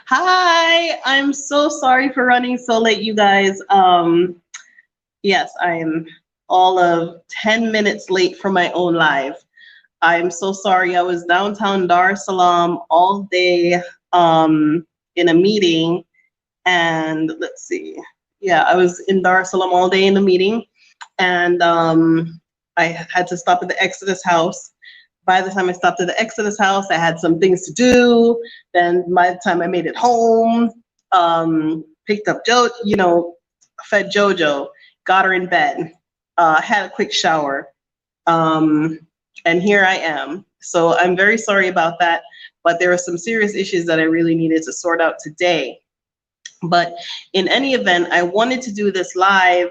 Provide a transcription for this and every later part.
Hi, I'm so sorry for running so late, you guys. Yes, I am all of 10 minutes late for my own live. I'm so sorry. I was downtown Dar es Salaam all day in a meeting, and let's see. Yeah, I was in Dar es Salaam all day in a meeting, and I had to stop at the Exodus house. By the time I stopped at the Exodus house, I had some things to do. Then by the time I made it home, picked up fed Jojo, got her in bed, had a quick shower, um, and here I am. So I'm very sorry about that, but there are some serious issues that I really needed to sort out today. But in any event, I wanted to do this live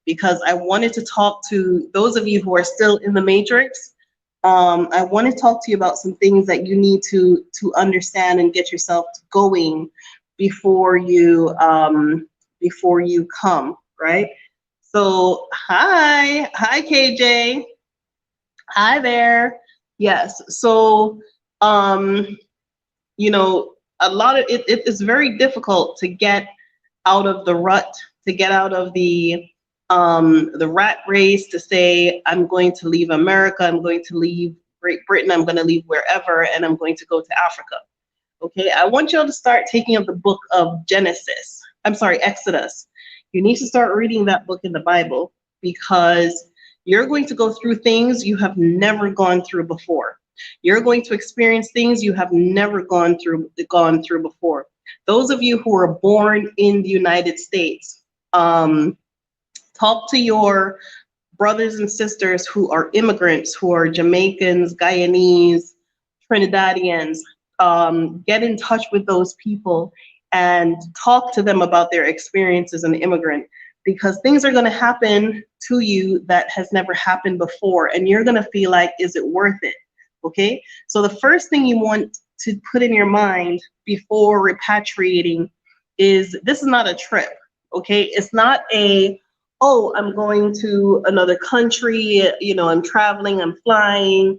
because I wanted to talk to those of you who are still in the matrix. I want to talk to you about some things that you need to understand and get yourself going before you come, right? So hi KJ, hi there. Yes. So um, you know, a lot of it is very difficult to get out of the rut, to get out of the rat race, to say, I'm going to leave America, I'm going to leave Great Britain, I'm going to leave wherever, and I'm going to go to Africa. Okay, I want y'all to start taking up the book of Exodus. You need to start reading that book in the Bible because you're going to go through things you have never gone through before. You're going to experience things you have never gone through before. Those of you who are born in the United States, talk to your brothers and sisters who are immigrants, who are Jamaicans, Guyanese, Trinidadians. Get in touch with those people and talk to them about their experience as an immigrant, because things are going to happen to you that has never happened before, and you're going to feel like, is it worth it? Okay, so the first thing you want to put in your mind before repatriating is, this is not a trip. Okay, it's not a, oh, I'm going to another country, I'm traveling, I'm flying.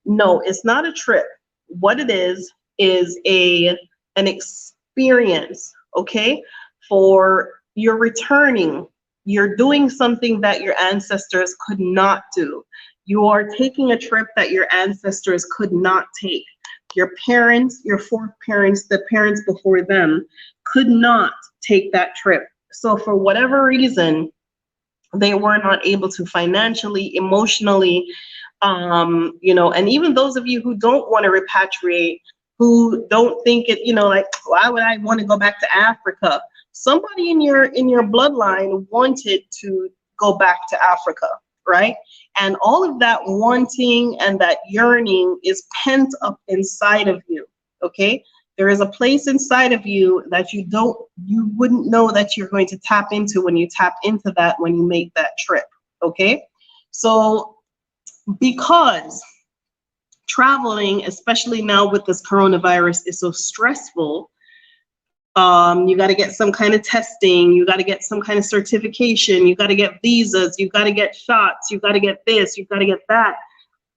No, it's not a trip. What it is an experience, okay? For you're returning, you're doing something that your ancestors could not do. You are taking a trip that your ancestors could not take. Your parents, your foreparents, the parents before them could not take that trip. So for whatever reason, they were not able to financially, emotionally, and even those of you who don't want to repatriate, who don't think it, like, why would I want to go back to Africa? Somebody in your bloodline wanted to go back to Africa, right? And all of that wanting and that yearning is pent up inside of you, okay? There is a place inside of you that you wouldn't know that you're going to tap into when you tap into that, when you make that trip, okay? So because traveling, especially now with this coronavirus, is so stressful, you got to get some kind of testing, you got to get some kind of certification, you got to get visas, you got to get shots, you got to get this, you got to get that.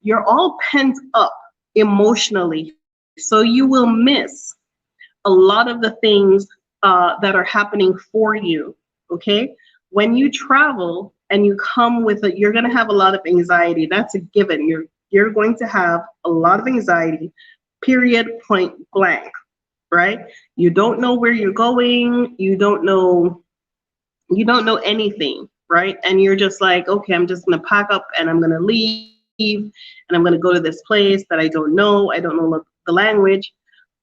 You're all pent up emotionally, so you will miss a lot of the things that are happening for you, okay? When you travel and you come with it, you're going to have a lot of anxiety. That's a given. You're going to have a lot of anxiety, period, point blank, right? You don't know where you're going. You don't know anything, right? And you're just like, okay, I'm just going to pack up and I'm going to leave and I'm going to go to this place that I don't know. I don't know the language.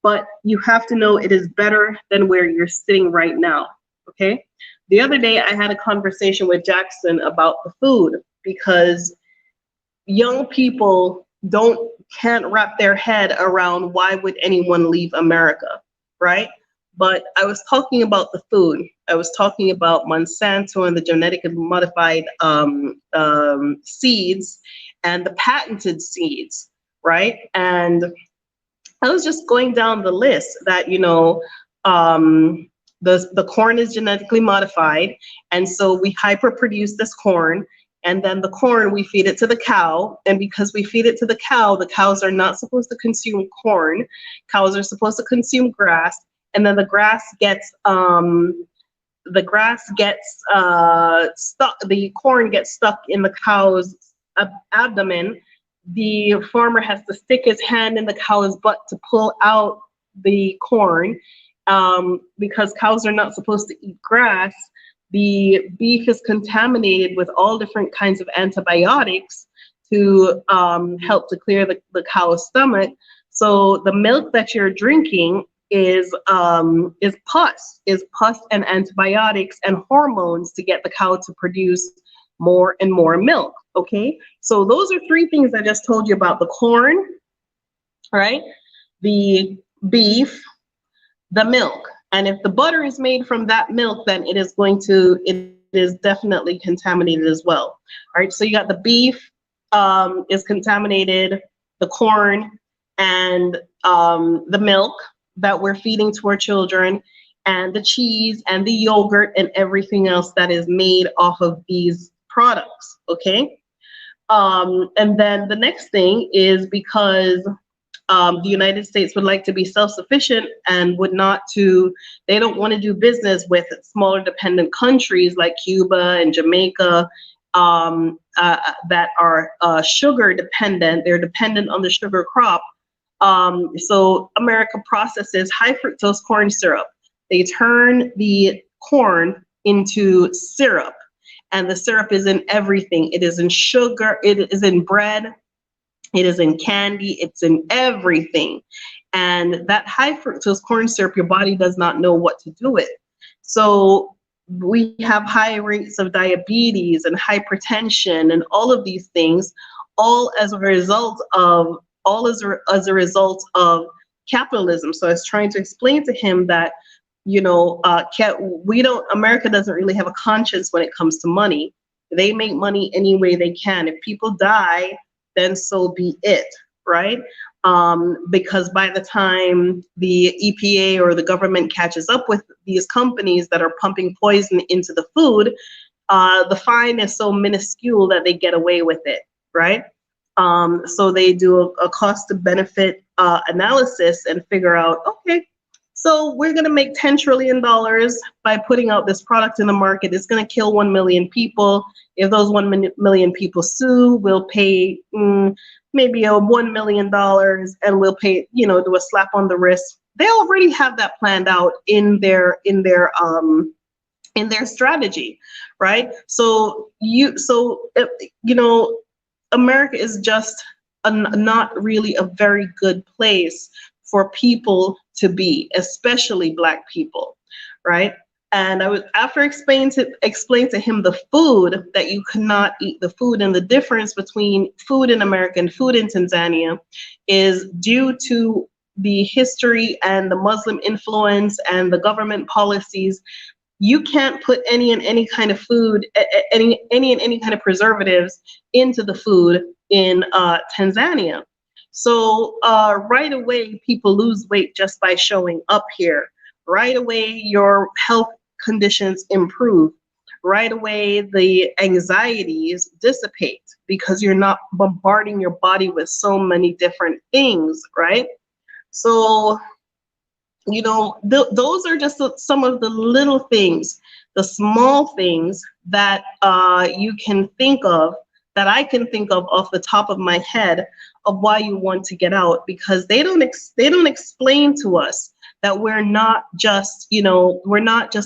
But you have to know it is better than where you're sitting right now, okay? The other day, I had a conversation with Jackson about the food, because young people can't wrap their head around, why would anyone leave America, right? But I was talking about the food. I was talking about Monsanto and the genetically modified seeds and the patented seeds, right? And I was just going down the list that, the corn is genetically modified, and so we hyperproduce this corn, And then the corn, we feed it to the cow. And because we feed it to the cows are not supposed to consume corn. Cows are supposed to consume grass. And then the grass gets stuck, the corn gets stuck in the cow's abdomen. The farmer has to stick his hand in the cow's butt to pull out the corn, because cows are not supposed to eat grass. The beef is contaminated with all different kinds of antibiotics to help to clear the cow's stomach. So the milk that you're drinking is pus and antibiotics and hormones to get the cow to produce more and more milk. Okay, so those are three things I just told you about: the corn, right? The beef, the milk. And if the butter is made from that milk, then it is definitely contaminated as well. All right, so you got the beef is contaminated, the corn, and the milk that we're feeding to our children, and the cheese and the yogurt and everything else that is made off of these products, okay? And then the next thing is because the United States would like to be self-sufficient and they don't want to do business with smaller dependent countries like Cuba and Jamaica that are sugar dependent. They're dependent on the sugar crop. So America processes high fructose corn syrup. They turn the corn into syrup, and the syrup is in everything. It is in sugar, it is in bread, it is in candy, it's in everything. And that high fructose corn syrup, your body does not know what to do with. So we have high rates of diabetes and hypertension and all of these things, all as a result of capitalism. So I was trying to explain to him that, America doesn't really have a conscience when it comes to money. They make money any way they can. If people die, then so be it, right? Because by the time the EPA or the government catches up with these companies that are pumping poison into the food, the fine is so minuscule that they get away with it, right? So they do a cost to benefit analysis and figure out, okay, so we're going to make $10 trillion by putting out this product in the market. It's going to kill 1 million people. If those 1 million people sue, we'll pay maybe $1 million, and we'll pay, do a slap on the wrist. They already have that planned out in their strategy, right? So America is just not really a very good place for people to be, especially Black people, right? And after explain to him the food, that you cannot eat the food, and the difference between food in America and food in Tanzania is due to the history and the Muslim influence and the government policies. You can't put any and any kind of food, any and any kind of preservatives into the food in Tanzania. So right away, people lose weight just by showing up here. Right away, your health conditions improve. Right away, the anxieties dissipate because you're not bombarding your body with so many different things, right? So, those are just some of the little things, the small things that you can think of, that I can think of off the top of my head, of why you want to get out, because they don't explain to us that we're not just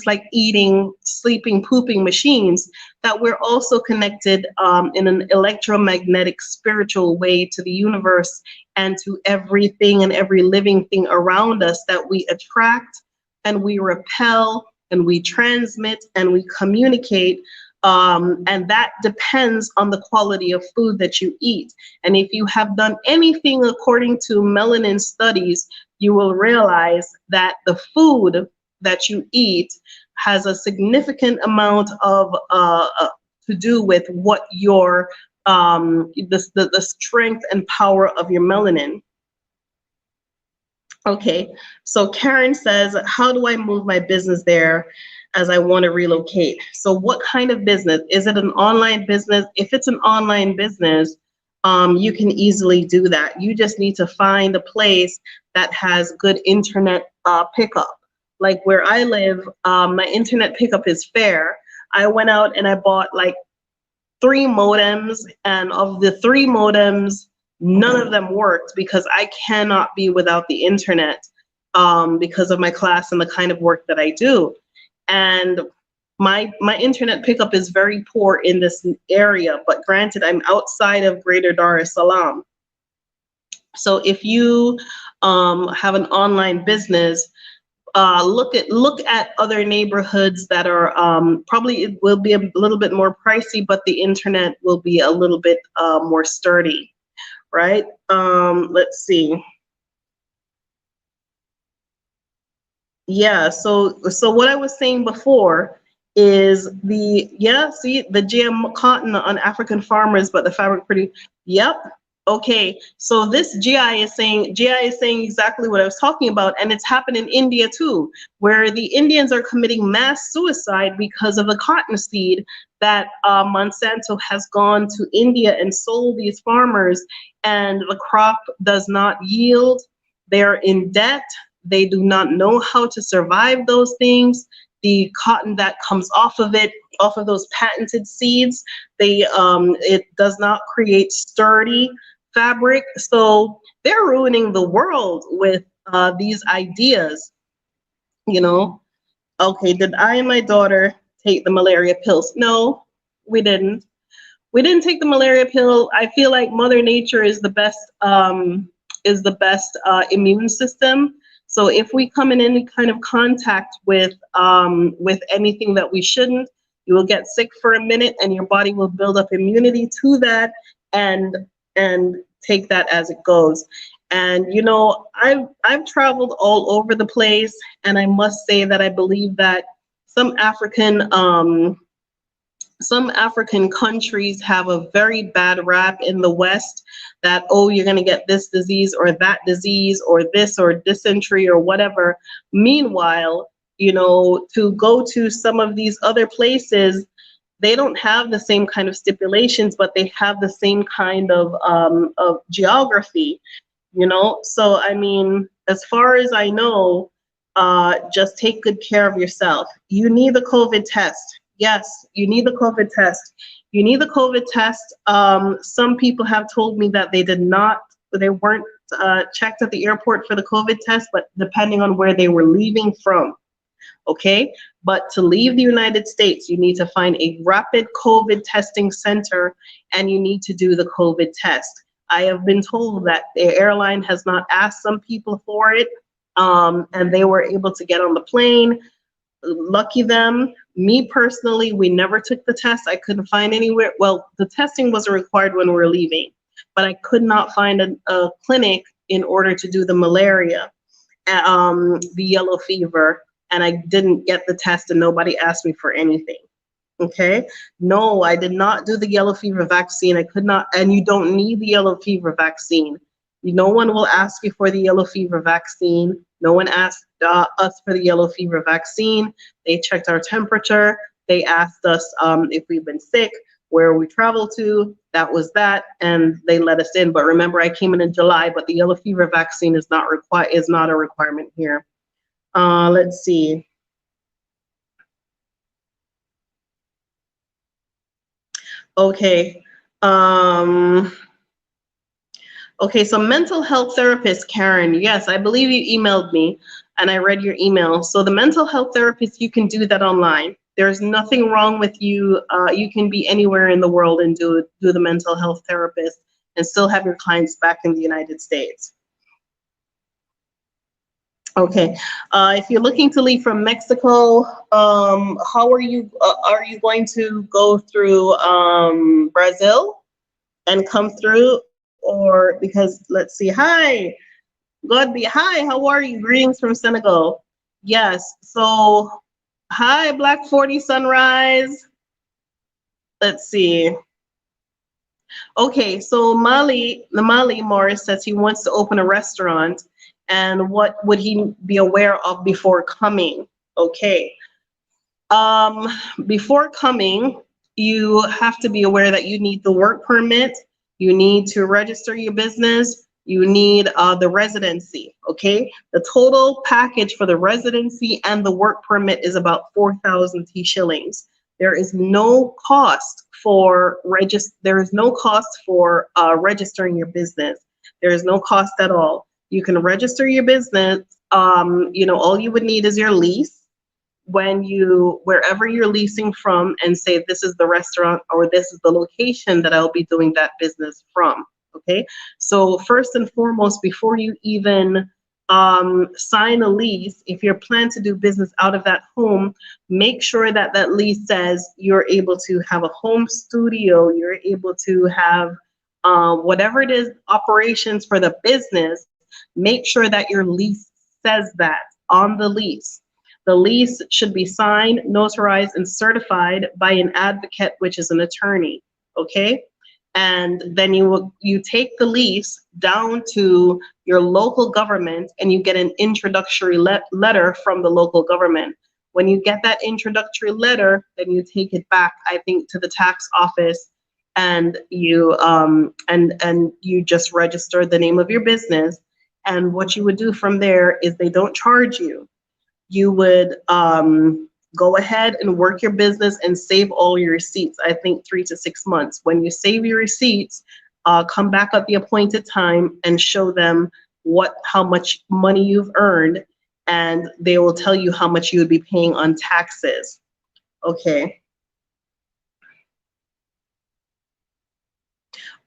like eating, sleeping, pooping machines, that we're also connected in an electromagnetic spiritual way to the universe and to everything and every living thing around us, that we attract and we repel and we transmit and we communicate. And that depends on the quality of food that you eat. And if you have done anything according to melanin studies, you will realize that the food that you eat has a significant amount of to do with what your the strength and power of your melanin. Okay, so Karen says, how do I move my business there as I want to relocate? So what kind of business? Is it an online business? If it's an online business, you can easily do that. You just need to find a place that has good internet pickup. Like where I live, my internet pickup is fair. I went out and I bought like 3 modems, and of the 3 modems, none of them worked because I cannot be without the internet because of my class and the kind of work that I do. And my internet pickup is very poor in this area, but granted, I'm outside of Greater Dar es Salaam. So if you have an online business, look at other neighborhoods that are probably it will be a little bit more pricey, but the internet will be a little bit more sturdy, right? Let's see. Yeah, so what I was saying before is the GM cotton on African farmers, but the fabric pretty. Yep. Okay, so this GI is saying exactly what I was talking about, and it's happened in India too, where the Indians are committing mass suicide because of the cotton seed that Monsanto has gone to India and sold these farmers, and the crop does not yield. They're in debt. They do not know how to survive those things. The cotton that comes off of it, off of those patented seeds, it does not create sturdy fabric. So they're ruining the world with these ideas, you know. Okay, did I and my daughter take the malaria pills? No, we didn't. We didn't take the malaria pill. I feel like Mother Nature is the best immune system. So if we come in any kind of contact with anything that we shouldn't, you will get sick for a minute, and your body will build up immunity to that, and take that as it goes. And you know, I've traveled all over the place, and I must say that I believe that some African countries have a very bad rap in the West that, oh, you're going to get this disease or that disease or this or dysentery or whatever. Meanwhile, you know, to go to some of these other places, they don't have the same kind of stipulations, but they have the same kind of geography, you know? So, I mean, as far as I know, just take good care of yourself. You need the COVID test. Yes, you need the COVID test. You need the COVID test. Some people have told me that they weren't checked at the airport for the COVID test, but depending on where they were leaving from. Okay, but to leave the United States, you need to find a rapid COVID testing center, and you need to do the COVID test. I have been told that the airline has not asked some people for it, and they were able to get on the plane. Lucky them. Me personally, we never took the test. I couldn't find anywhere. Well, the testing wasn't required when we were leaving, but I could not find a clinic in order to do the malaria, the yellow fever, and I didn't get the test, and nobody asked me for anything. Okay, no, I did not do the yellow fever vaccine. I could not, and you don't need the yellow fever vaccine. No one will ask you for the yellow fever vaccine. No one asked us for the yellow fever vaccine. They checked our temperature. They asked us if we've been sick, where we traveled to. That was that, and they let us in. But remember, I came in July, but the yellow fever vaccine is not a requirement here. Let's see. Okay. Okay, so mental health therapist, Karen, yes, I believe you emailed me and I read your email. So the mental health therapist, you can do that online. There's nothing wrong with you. You can be anywhere in the world and do the mental health therapist and still have your clients back in the United States. Okay, if you're looking to leave from Mexico, how are you going to go through Brazil and come through? Or because, let's see, hi, how are you? Greetings from Senegal. Yes, so, hi, Black 40 Sunrise. Let's see. Okay, so Mali Morris says he wants to open a restaurant and what would he be aware of before coming? Okay. Um, Before coming, you have to be aware that you need the work permit, you need to register your business, you need the residency, okay? The total package for the residency and the work permit is about 4,000 T shillings. There is no cost for registering your business. There is no cost at all. You can register your business. All you would need is your lease wherever you're leasing from, and say this is the restaurant or this is the location that I'll be doing that business from. Okay, so first and foremost, before you even sign a lease, if you're planning to do business out of that home, make sure that that lease says you're able to have a home studio, you're able to have whatever it is, operations for the business. Make sure that your lease says that on the lease. The lease should be signed, notarized, and certified by an advocate, which is an attorney, okay? And then you take the lease down to your local government and you get an introductory letter from the local government. When you get that introductory letter, then you take it back, I think, to the tax office, and you just register the name of your business. And what you would do from there is they don't charge you. You would go ahead and work your business and save all your receipts, I think 3 to 6 months. When you save your receipts, come back at the appointed time and show them how much money you've earned, and they will tell you how much you would be paying on taxes. Okay.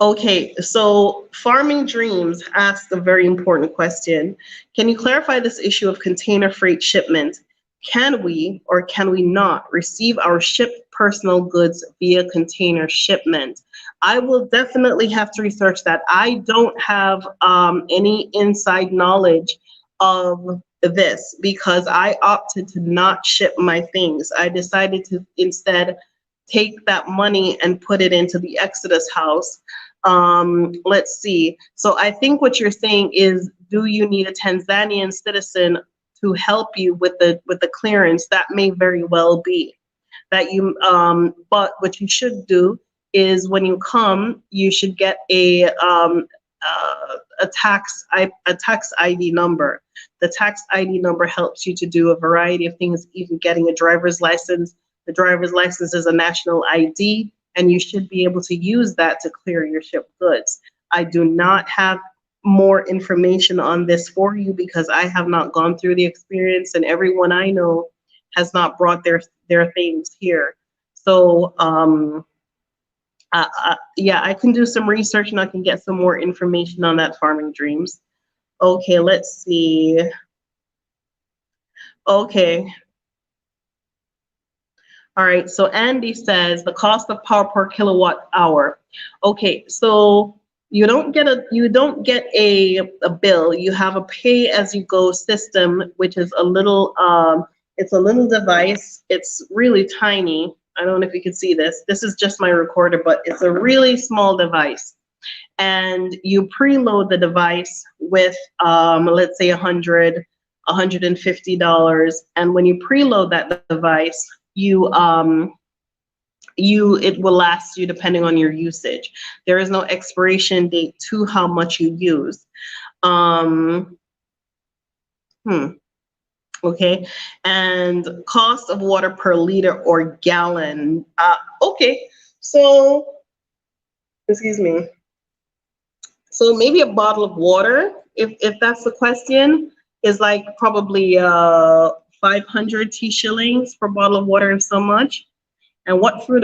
Okay, so Farming Dreams asked a very important question. Can you clarify this issue of container freight shipment? Can we or can we not receive our shipped personal goods via container shipment? I will definitely have to research that. I don't have any inside knowledge of this because I opted to not ship my things. I decided to instead take that money and put it into the Exodus house. Let's see. So I think what you're saying is, do you need a Tanzanian citizen to help you with the clearance? That may very well be that you. But what you should do is when you come, you should get a tax ID number. The tax ID number helps you to do a variety of things, even getting a driver's license. The driver's license is a national ID, and you should be able to use that to clear your shipped goods. I do not have more information on this for you because I have not gone through the experience, and everyone I know has not brought their things here. So yeah, I can do some research and I can get some more information on that, Farming Dreams. Okay, let's see. Okay. All right, so Andy says the cost of power per kilowatt hour. Okay, so you don't get a bill. You have a pay as you go system, which is a little it's a little device. It's really tiny. I don't know if you can see this. This is just my recorder, but it's a really small device. And you preload the device with let's say $100, $150, and when you preload that device, it will last you depending on your usage. There is no expiration date to how much you use. Okay, and cost of water per liter or gallon. Okay, so excuse me. So maybe a bottle of water, if that's the question, is like probably 500 T shillings per bottle of water, and so much. And what food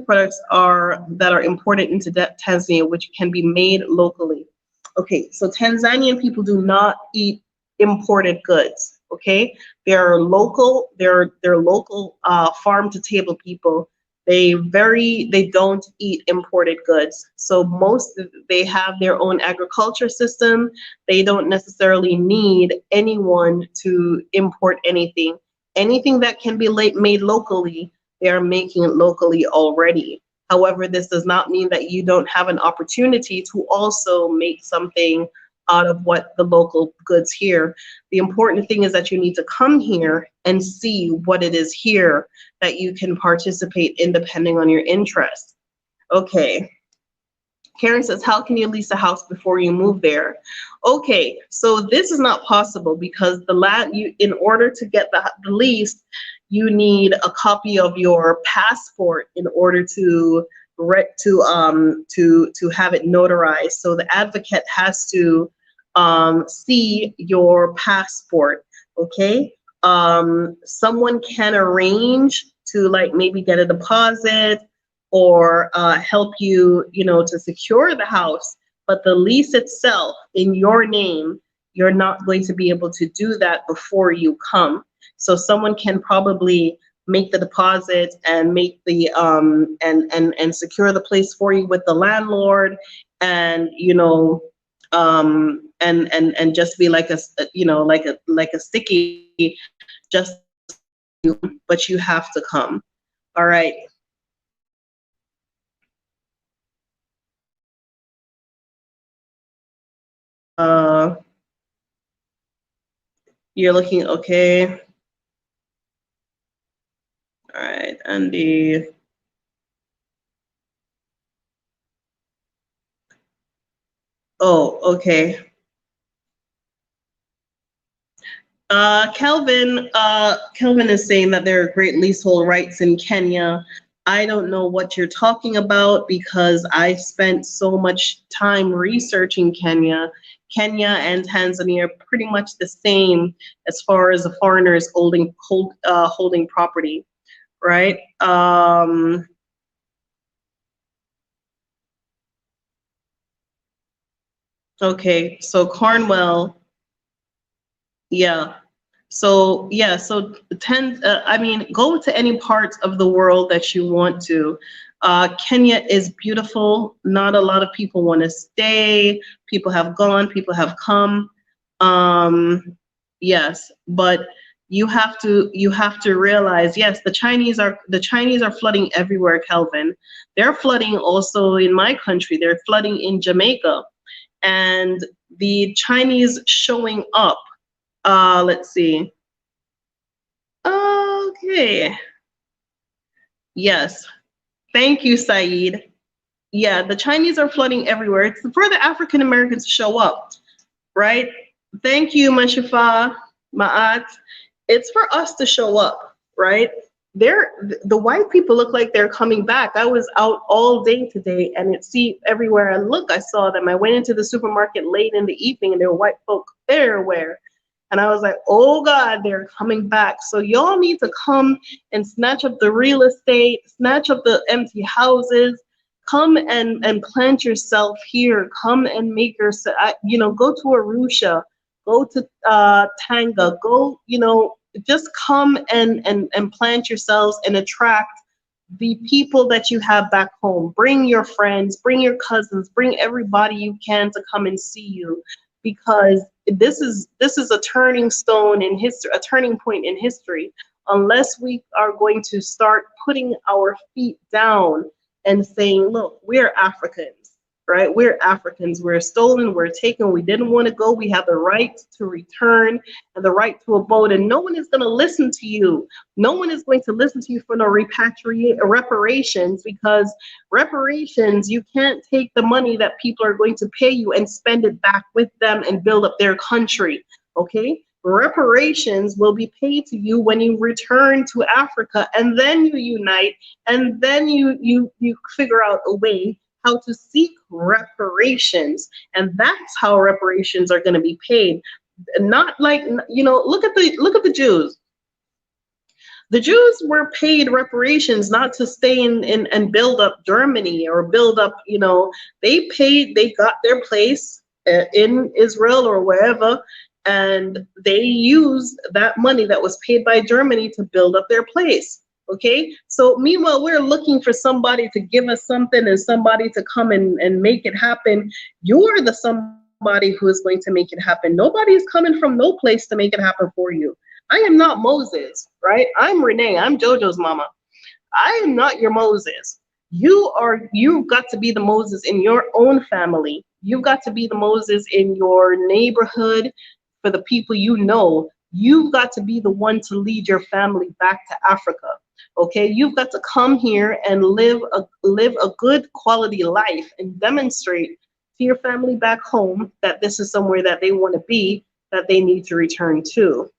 products that are imported into Tanzania, which can be made locally? Okay, so Tanzanian people do not eat imported goods. Okay, they're local. They're local farm to table people. They don't eat imported goods. So they have their own agriculture system. They don't necessarily need anyone to import anything. Anything that can be made locally, they are making it locally already. However, this does not mean that you don't have an opportunity to also make something out of what the local goods here. The important thing is that you need to come here and see what it is here that you can participate in depending on your interest. Okay. Karen says, how can you lease a house before you move there? Okay, so this is not possible because the land, in order to get the lease, you need a copy of your passport in order to have it notarized. So the advocate has to see your passport. Okay, someone can arrange to like maybe get a deposit or help you, to secure the house. But the lease itself in your name, you're not going to be able to do that before you come. So someone can probably make the deposit and make the and secure the place for you with the landlord, and and just be like a like a sticky, just but you have to come. All right. You're looking okay. All right, Andy. Oh, okay. Kelvin is saying that there are great leasehold rights in Kenya. I don't know what you're talking about because I spent so much time researching Kenya. Kenya and Tanzania are pretty much the same as far as the foreigners holding property, right? Okay, so Cornwall, yeah. So yeah, so I mean, go to any parts of the world that you want to. Kenya is beautiful. Not a lot of people want to stay. People have gone, people have come. Yes, but you have to realize, yes, the Chinese are flooding everywhere, Kelvin. They're flooding also in my country. They're flooding in Jamaica. And the Chinese showing up. Let's see. Okay. Yes. Thank you, Saeed. Yeah, the Chinese are flooding everywhere. It's for the African Americans to show up, right? Thank you, Mashifa, Ma'at. It's for us to show up, right? The white people look like they're coming back. I was out all day today, and everywhere I look, I saw them. I went into the supermarket late in the evening, and there were white folk everywhere. And I was like, oh God, they're coming back. So y'all need to come and snatch up the real estate, snatch up the empty houses, come and plant yourself here. Come and make yourself, go to Arusha, go to Tanga, go, just come and plant yourselves and attract the people that you have back home. Bring your friends, bring your cousins, bring everybody you can to come and see you, because this is a turning stone in history, a turning point in history. Unless we are going to start putting our feet down and saying, look, we're Africans, right? We're Africans. We're stolen, we're taken, we didn't want to go. We have the right to return and the right to abode, and no one is going to listen to you. No one is going to listen to you for no reparations, because reparations, you can't take the money that people are going to pay you and spend it back with them and build up their country, okay? Reparations will be paid to you when you return to Africa, and then you unite, and then you figure out a way how to seek reparations, and that's how reparations are going to be paid. Not like, look at the Jews. The Jews were paid reparations not to stay in and build up Germany or build up, they got their place in Israel or wherever, and they used that money that was paid by Germany to build up their place. Okay, so meanwhile, we're looking for somebody to give us something and somebody to come and make it happen. You're the somebody who is going to make it happen. Nobody is coming from no place to make it happen for you. I am not Moses, right? I'm Renee. I'm JoJo's mama. I am not your Moses. You've got to be the Moses in your own family. You've got to be the Moses in your neighborhood for the people you know. You've got to be the one to lead your family back to Africa. Okay, you've got to come here and live a good quality life and demonstrate to your family back home that this is somewhere that they want to be, that they need to return to.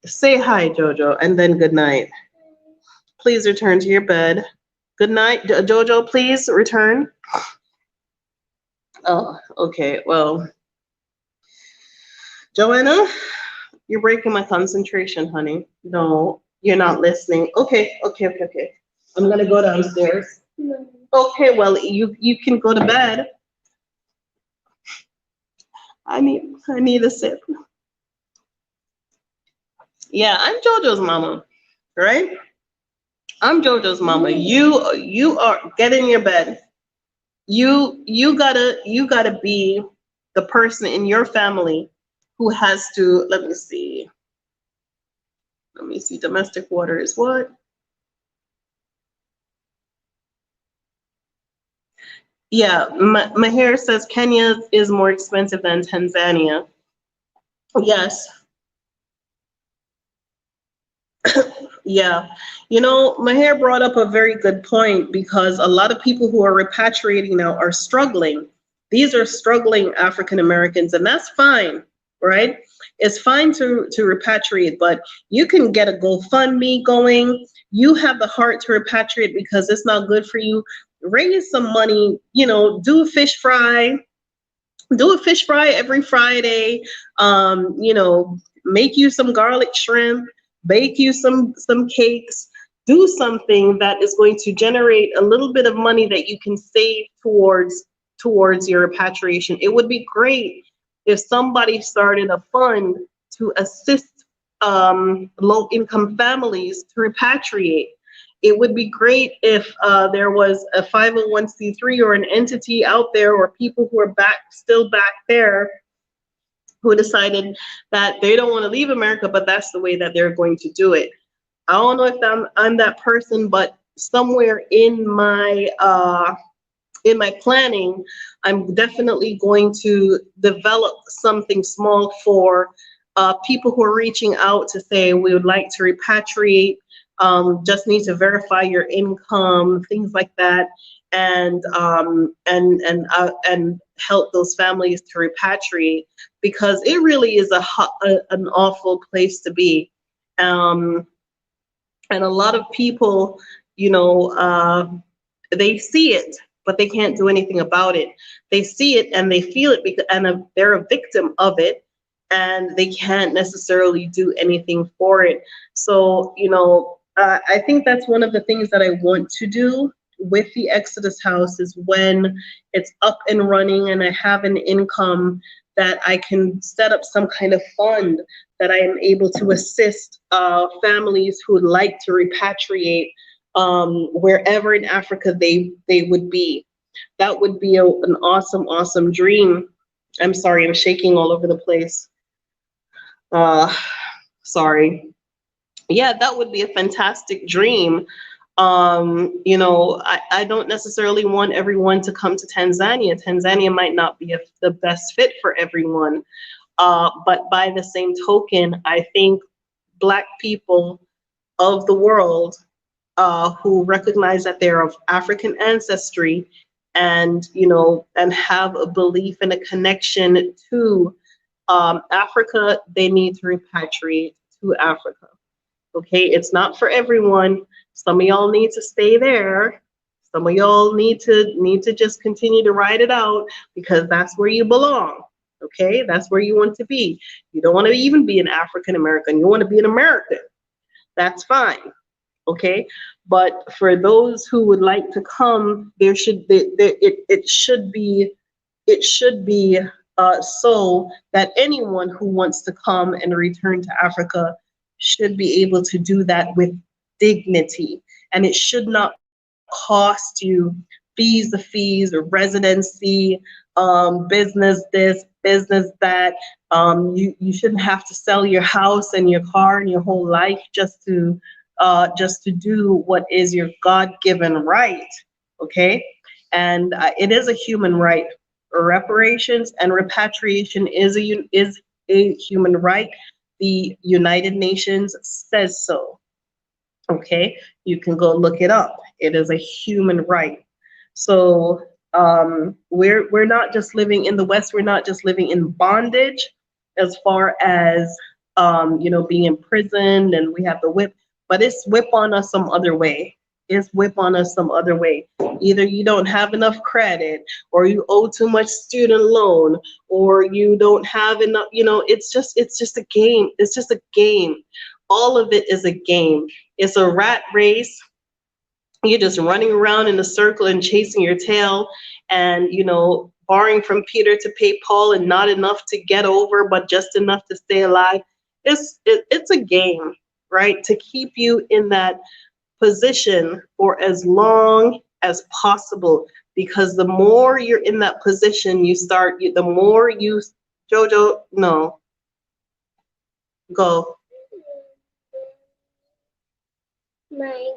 Say hi, Jojo, and then good night. Please return to your bed. Good night, Jojo, please return. Oh, okay. Well, Joanna, you're breaking my concentration, honey. No, you're not listening. Okay. I'm gonna go downstairs. Okay, well, you can go to bed. I need a sip. Yeah, I'm Jojo's mama, right? I'm Jojo's mama. You are get in your bed. You gotta be the person in your family who has to, let me see, domestic water is what? Yeah, my hair says Kenya is more expensive than Tanzania. Yes, yeah. Maher brought up a very good point because a lot of people who are repatriating now are struggling. These are struggling African Americans, and that's fine, right? It's fine to repatriate, but you can get a GoFundMe going. You have the heart to repatriate because it's not good for you. Raise some money, do a fish fry every Friday. Make you some garlic shrimp, bake you some cakes. Do something that is going to generate a little bit of money that you can save towards your repatriation. It would be great if somebody started a fund to assist low income families to repatriate. It would be great if there was a 501c3 or an entity out there, or people who are still back there, who decided that they don't want to leave America, but that's the way that they're going to do it. I don't know if I'm that person, but somewhere in my planning, I'm definitely going to develop something small for people who are reaching out to say we would like to repatriate. Just need to verify your income, things like that, and help those families to repatriate, because it really is an awful place to be. And a lot of people, they see it, but they can't do anything about it. They see it and they feel it, and they're a victim of it, and they can't necessarily do anything for it. So, I think that's one of the things that I want to do with the Exodus House, is when it's up and running and I have an income, that I can set up some kind of fund that I am able to assist families who would like to repatriate wherever in Africa they would be. That would be an awesome dream. I'm sorry, I'm shaking all over the place. Sorry. Yeah, that would be a fantastic dream. I don't necessarily want everyone to come to Tanzania. Tanzania might not be the best fit for everyone. But by the same token, I think Black people of the world who recognize that they're of African ancestry, and have a belief and a connection to Africa, they need to repatriate to Africa. Okay, it's not for everyone. Some of y'all need to stay there. Some of y'all need to just continue to ride it out, because that's where you belong. Okay, that's where you want to be. You don't want to even be an African American. You want to be an American. That's fine. Okay, but for those who would like to come, it should be so that anyone who wants to come and return to Africa should be able to do that with dignity, and it should not cost you fees, residency, business this, business that. You shouldn't have to sell your house and your car and your whole life just to just to do what is your God-given right, okay? And it is a human right. Reparations and repatriation is a human right. The United Nations says so, okay? You can go look it up. It is a human right. So we're not just living in the West. We're not just living in bondage, as far as being imprisoned and we have the whip, but it's whip on us some other way. It's whip on us some other way. Either you don't have enough credit, or you owe too much student loan, or you don't have enough. It's just a game. It's just a game. All of it is a game. It's a rat race. You're just running around in a circle and chasing your tail, and borrowing from Peter to pay Paul, and not enough to get over, but just enough to stay alive. It's a game, right? To keep you in that position for as long as possible, because the more you're in that position, the more you, Jojo, no, go. My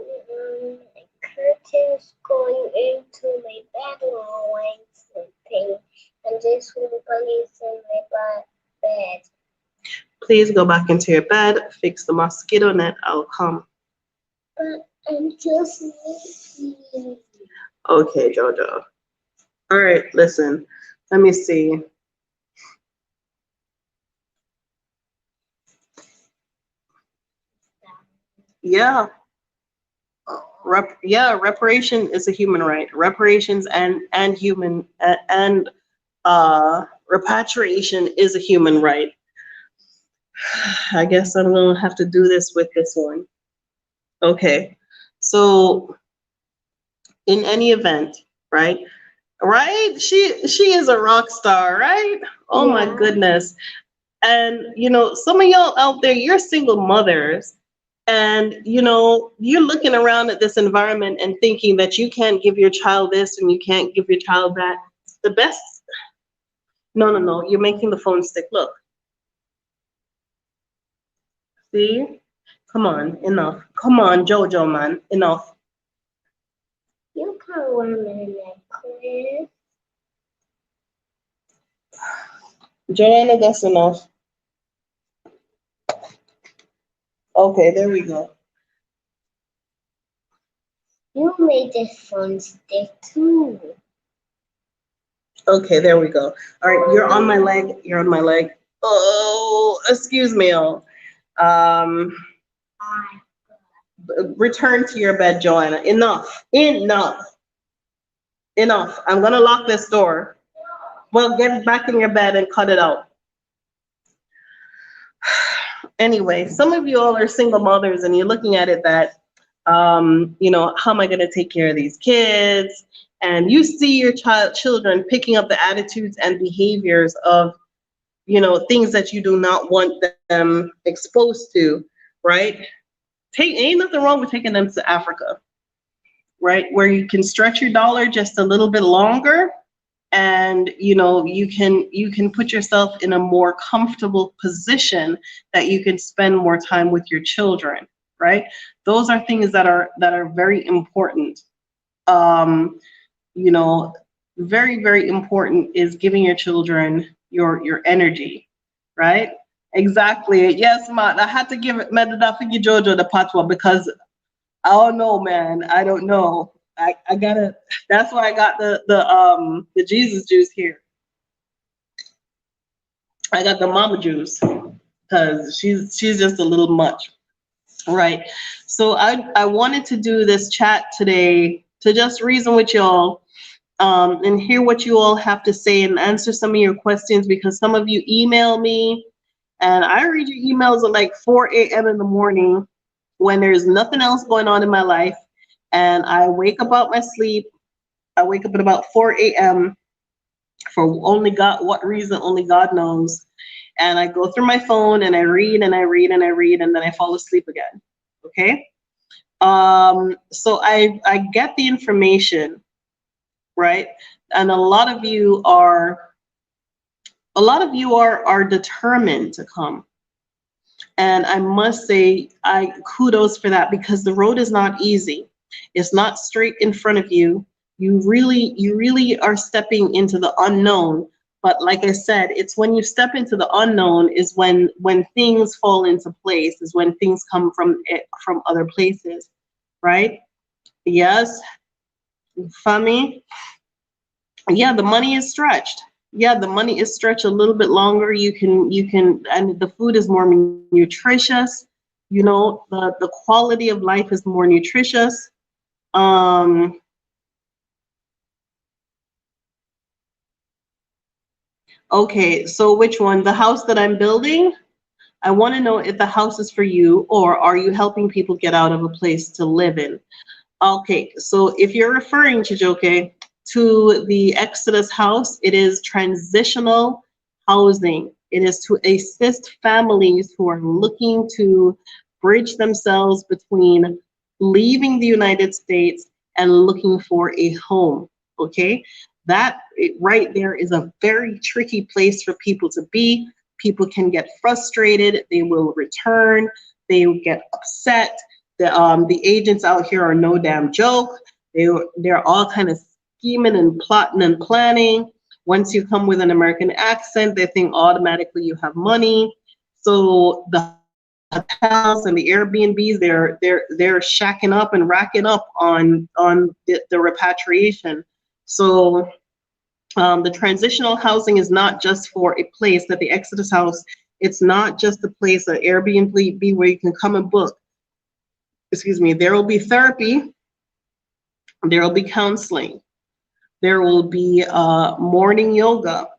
curtains going into my bedroom when I'm sleeping, and this woman is in my bed. Please go back into your bed, fix the mosquito net, I'll come. But I'm just sleeping. Okay, Jojo. All right, listen. Let me see. Yeah. Reparation is a human right. Reparations and human and repatriation is a human right. I guess I'm gonna have to do this with this one. Okay. So in any event, right? Right? She is a rock star, right? Oh my goodness. And some of y'all out there, you're single mothers, and you're looking around at this environment and thinking that you can't give your child this and you can't give your child that. The best. No, you're making the phone stick. Look. See? Come on, enough. Come on, Jojo, man, enough. You can wear my necklace. Joanna, that's enough. Okay, there we go. You made this phone stick too. Okay, there we go. All right, you're on my leg. You're on my leg. Oh, excuse me. Return to your bed, Joanna. Enough. Enough. I'm gonna lock this door. Well, get back in your bed and cut it out. Anyway, some of you all are single mothers, and you're looking at it that, how am I gonna take care of these kids? And you see your children picking up the attitudes and behaviors of, things that you do not want them exposed to, right? Ain't nothing wrong with taking them to Africa, right? Where you can stretch your dollar just a little bit longer, and you can put yourself in a more comfortable position that you can spend more time with your children, right? Those are things that are very important. Very, very important is giving your children your energy, right? Exactly. Yes, man. I had to give it Medadafigi Jojo the patwa, because I don't know, man. I don't know. I gotta. That's why I got the Jesus juice here. I got the mama juice because she's just a little much, right? So I wanted to do this chat today to just reason with y'all, and hear what you all have to say and answer some of your questions, because some of you email me, and I read your emails at like 4 a.m. in the morning when there's nothing else going on in my life, and I wake up out my sleep. I wake up at about 4 a.m. for only God, what reason only God knows. And I go through my phone and I read and I read and I read, and then I fall asleep again. Okay. So I get the information, right? And a lot of you are determined to come. And I must say, I kudos for that, because the road is not easy. It's not straight in front of you. You really are stepping into the unknown. But like I said, it's when you step into the unknown is when things fall into place, is when things come from other places, right? Yes, Fami. Yeah, the money is stretched. Yeah, the money is stretched a little bit longer. And the food is more nutritious. You know, the quality of life is more nutritious. Um, okay, so which one? The house that I'm building? I want to know if the house is for you, or are you helping people get out of a place to live in? Okay, so if you're referring, Chijoke, to the Exodus house, it is transitional housing. It is to assist families who are looking to bridge themselves between leaving the United States and looking for a home. Okay, right there is a very tricky place for people to be. People can get frustrated, they will return, they will get upset. The agents out here are no damn joke. They're all kind of scheming and plotting and planning. Once you come with an American accent, they think automatically you have money. So the hotels and the Airbnbs, they're shacking up and racking up on the repatriation. So the transitional housing is not just for a place, that the Exodus house, it's not just a place, an Airbnb where you can come and book. Excuse me, there will be therapy, there will be counseling, there will be morning yoga,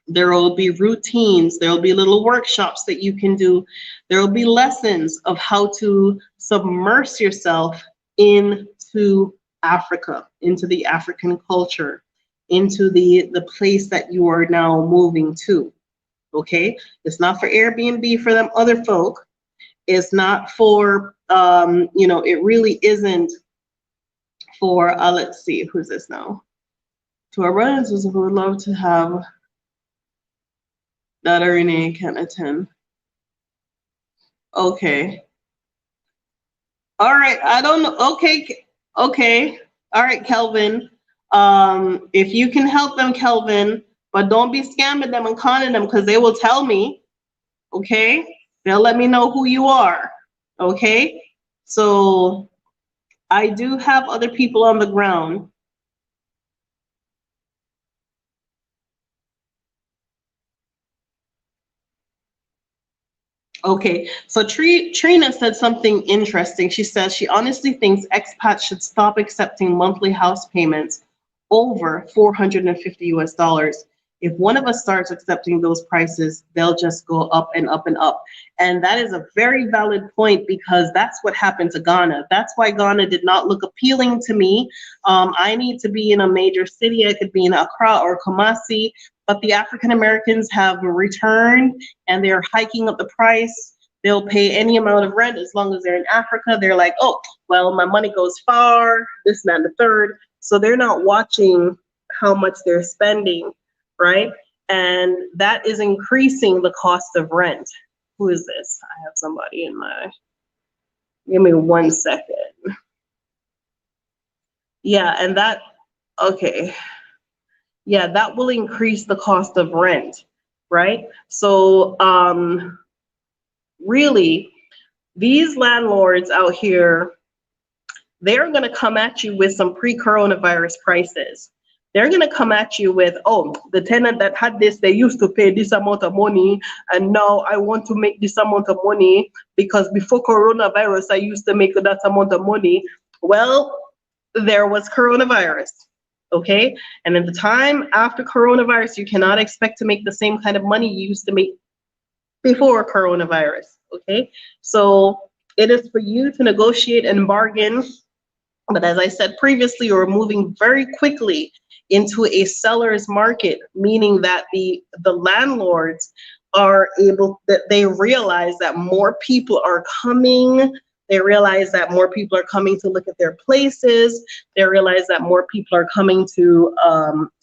there will be routines, there will be little workshops that you can do, there will be lessons of how to submerge yourself into Africa, into the African culture, into the place that you are now moving to. Okay, it's not for Airbnb for them other folk. It's not for, it really isn't for, let's see, who's this now? To our brothers who would love to have that Renee can attend. Okay. All right, I don't know. Okay. All right, Kelvin. If you can help them, Kelvin, but don't be scamming them and conning them, because they will tell me, okay? They'll let me know who you are, okay? So I do have other people on the ground. Okay, so Trina said something interesting. She says she honestly thinks expats should stop accepting monthly house payments over 450 US dollars. If one of us starts accepting those prices, they'll just go up and up and up. And that is a very valid point, because that's what happened to Ghana. That's why Ghana did not look appealing to me. I need to be in a major city. I could be in Accra or Kumasi, but the African Americans have returned and they're hiking up the price. They'll pay any amount of rent as long as they're in Africa. They're like, oh, well, my money goes far, this, and that, and the third. So they're not watching how much they're spending, right? And that is increasing the cost of rent. Who is this? I have somebody in my, give me 1 second. Yeah, and that, okay. Yeah, that will increase the cost of rent, right? So really, these landlords out here, they're going to come at you with some pre-coronavirus prices. They're going to come at you with, oh, the tenant that had this, they used to pay this amount of money, and now I want to make this amount of money because before coronavirus, I used to make that amount of money. Well, there was coronavirus, okay? And at the time after coronavirus, you cannot expect to make the same kind of money you used to make before coronavirus, okay? So it is for you to negotiate and bargain. But as I said previously, we're moving very quickly into a seller's market, meaning that the landlords are able, that they realize that more people are coming. They realize that more people are coming to look at their places. They realize that more people are coming to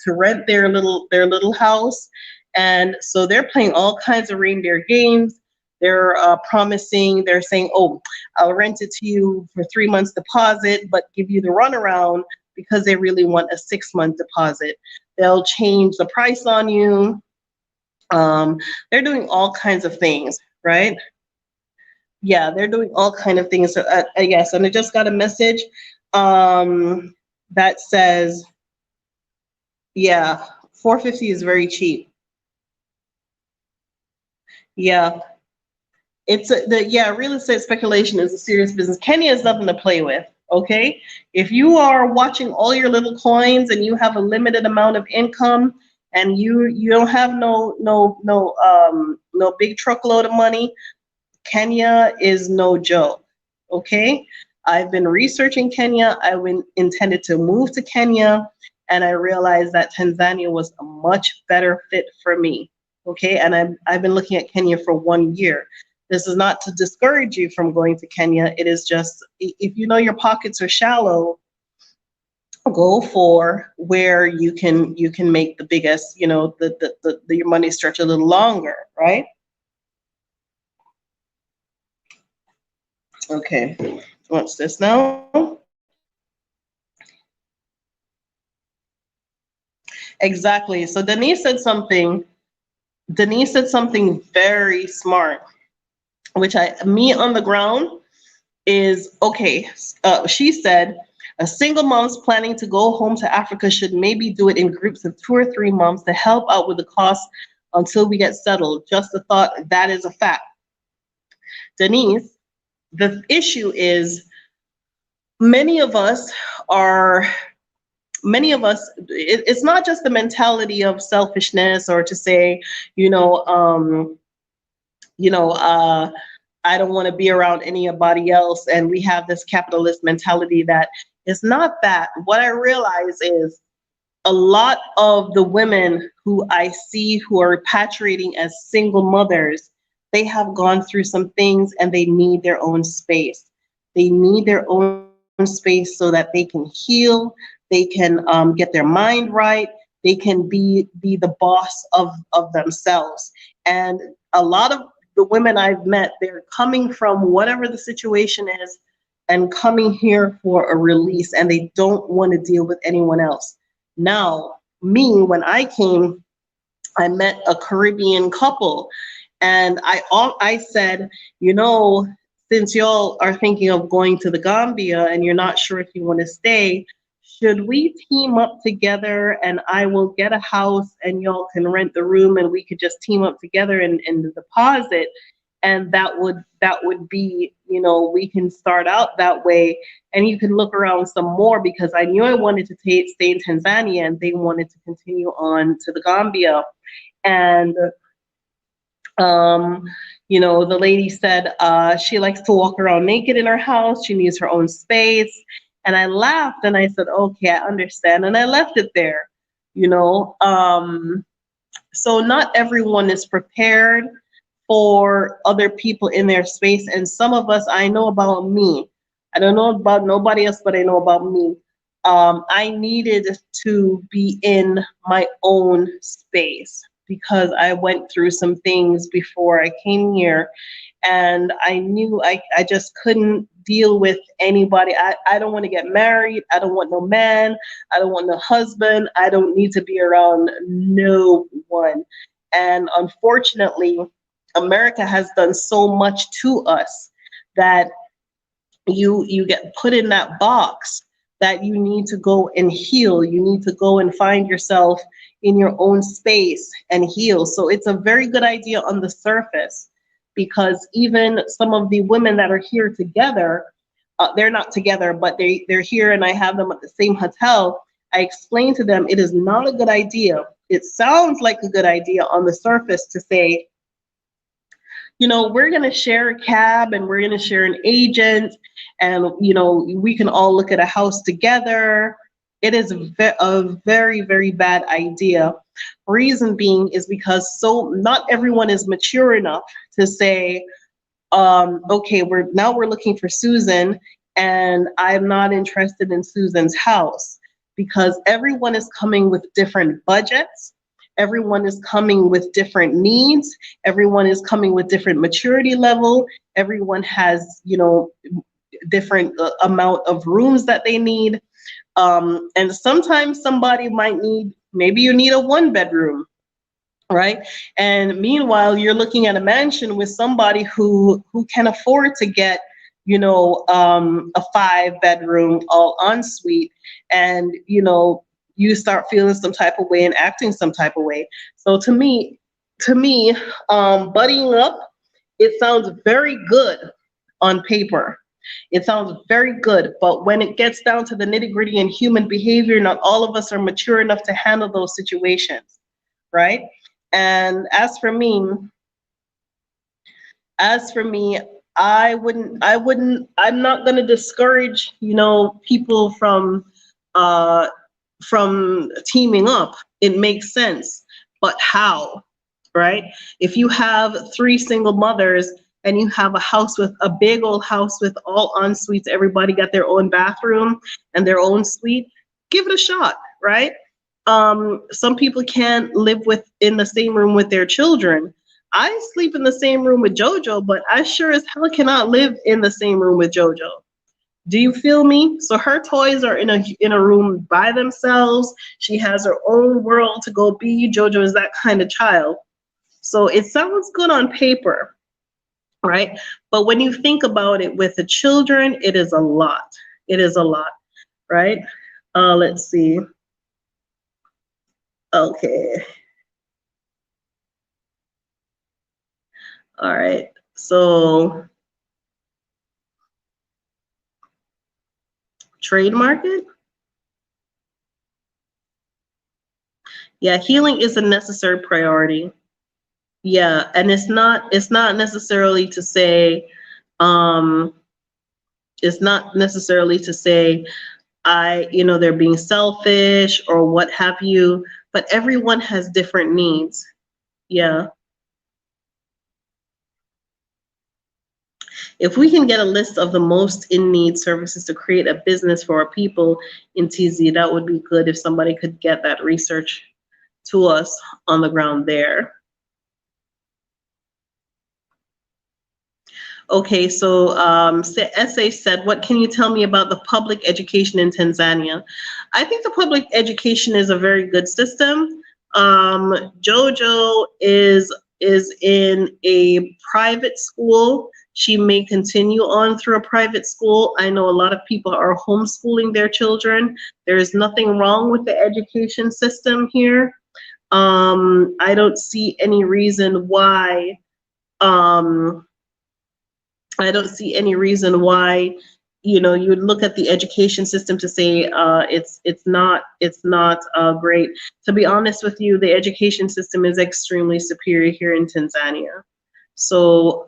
rent their little house. And so they're playing all kinds of reindeer games. They're promising, they're saying, oh, I'll rent it to you for 3 months deposit, but give you the runaround because they really want a 6 month deposit. They'll change the price on you. They're doing all kinds of things, right? Yeah, they're doing all kind of things. So, yes, and I just got a message that says, yeah, 450 is very cheap. Yeah, real estate speculation is a serious business. Kenya is nothing to play with. Okay, if you are watching all your little coins and you have a limited amount of income and you don't have no big truckload of money, Kenya is no joke. Okay, I've been researching Kenya. Intended to move to Kenya, and I realized that Tanzania was a much better fit for me. Okay, and I've been looking at Kenya for 1 year. This is not to discourage you from going to Kenya. It is just, if you know your pockets are shallow, go for where you can make the biggest, your money stretch a little longer, right? Okay, what's this now? Exactly. So Denise said something very smart, which me on the ground is okay. She said, a single mom's planning to go home to Africa should maybe do it in groups of 2 or 3 months to help out with the costs until we get settled. Just a thought, that is a fact. Denise, the issue is many of us, it's not just the mentality of selfishness or to say, I don't want to be around anybody else. And we have this capitalist mentality that it's not that. What I realize is a lot of the women who I see who are repatriating as single mothers, they have gone through some things and they need their own space. They need their own space so that they can heal, they can get their mind right, they can be the boss of themselves. And a lot of the women I've met, they're coming from whatever the situation is and coming here for a release, and they don't want to deal with anyone else. Now, me, when I came, I met a Caribbean couple, and I said, since y'all are thinking of going to the Gambia and you're not sure if you want to stay, should we team up together and I will get a house and y'all can rent the room and we could just team up together and the deposit, and that would be, we can start out that way and you can look around some more, because I knew I wanted to stay in Tanzania and they wanted to continue on to the Gambia. And the lady said she likes to walk around naked in her house. She needs her own space. And I laughed and I said, okay, I understand. And I left it there, So not everyone is prepared for other people in their space. And some of us, I know about me. I don't know about nobody else, but I know about me. I needed to be in my own space because I went through some things before I came here, and I knew I just couldn't deal with anybody. I don't want to get married. I don't want no man. I don't want no husband. I don't need to be around no one. And unfortunately, America has done so much to us that you get put in that box that you need to go and heal. You need to go and find yourself in your own space and heal. So it's a very good idea on the surface, because even some of the women that are here together, they're not together, but they're here and I have them at the same hotel. I explained to them it is not a good idea. It sounds like a good idea on the surface to say, we're going to share a cab and we're going to share an agent and, we can all look at a house together. It is a very, very bad idea. Reason being is because not everyone is mature enough to say, okay, we're looking for Susan and I'm not interested in Susan's house, because everyone is coming with different budgets. Everyone is coming with different needs. Everyone is coming with different maturity level. Everyone has, different amount of rooms that they need. And sometimes somebody might need, maybe you need a 1 bedroom, right? And meanwhile, you're looking at a mansion with somebody who can afford to get, a 5 bedroom all ensuite, and you start feeling some type of way and acting some type of way. So to me, buddying up, it sounds very good on paper. It sounds very good, but when it gets down to the nitty gritty in human behavior, not all of us are mature enough to handle those situations, right? And as for me, I'm not going to discourage, people uh, from teaming up. It makes sense, but how, right? If you have 3 single mothers and you have a big old house with all en suites, everybody got their own bathroom and their own suite, give it a shot, right? Some people can't live in the same room with their children. I sleep in the same room with JoJo, but I sure as hell cannot live in the same room with JoJo. Do you feel me? So her toys are in a room by themselves. She has her own world to go be. JoJo is that kind of child. So it sounds good on paper, right? But when you think about it with the children, it is a lot. It is a lot, right? Let's see. Okay. All right. So trade market. Yeah, healing is a necessary priority. Yeah, and it's not necessarily to say um it's not necessarily to say they're being selfish or what have you, but everyone has different needs. Yeah. If we can get a list of the most in need services to create a business for our people in TZ, that would be good if somebody could get that research to us on the ground there. Okay, so SA said, what can you tell me about the public education in Tanzania? I think the public education is a very good system. Jojo is in a private school. She may continue on through a private school. I know a lot of people are homeschooling their children. There is nothing wrong with the education system here. I don't see any reason why you would look at the education system to say it's not great. To be honest with you, the education system is extremely superior here in Tanzania. So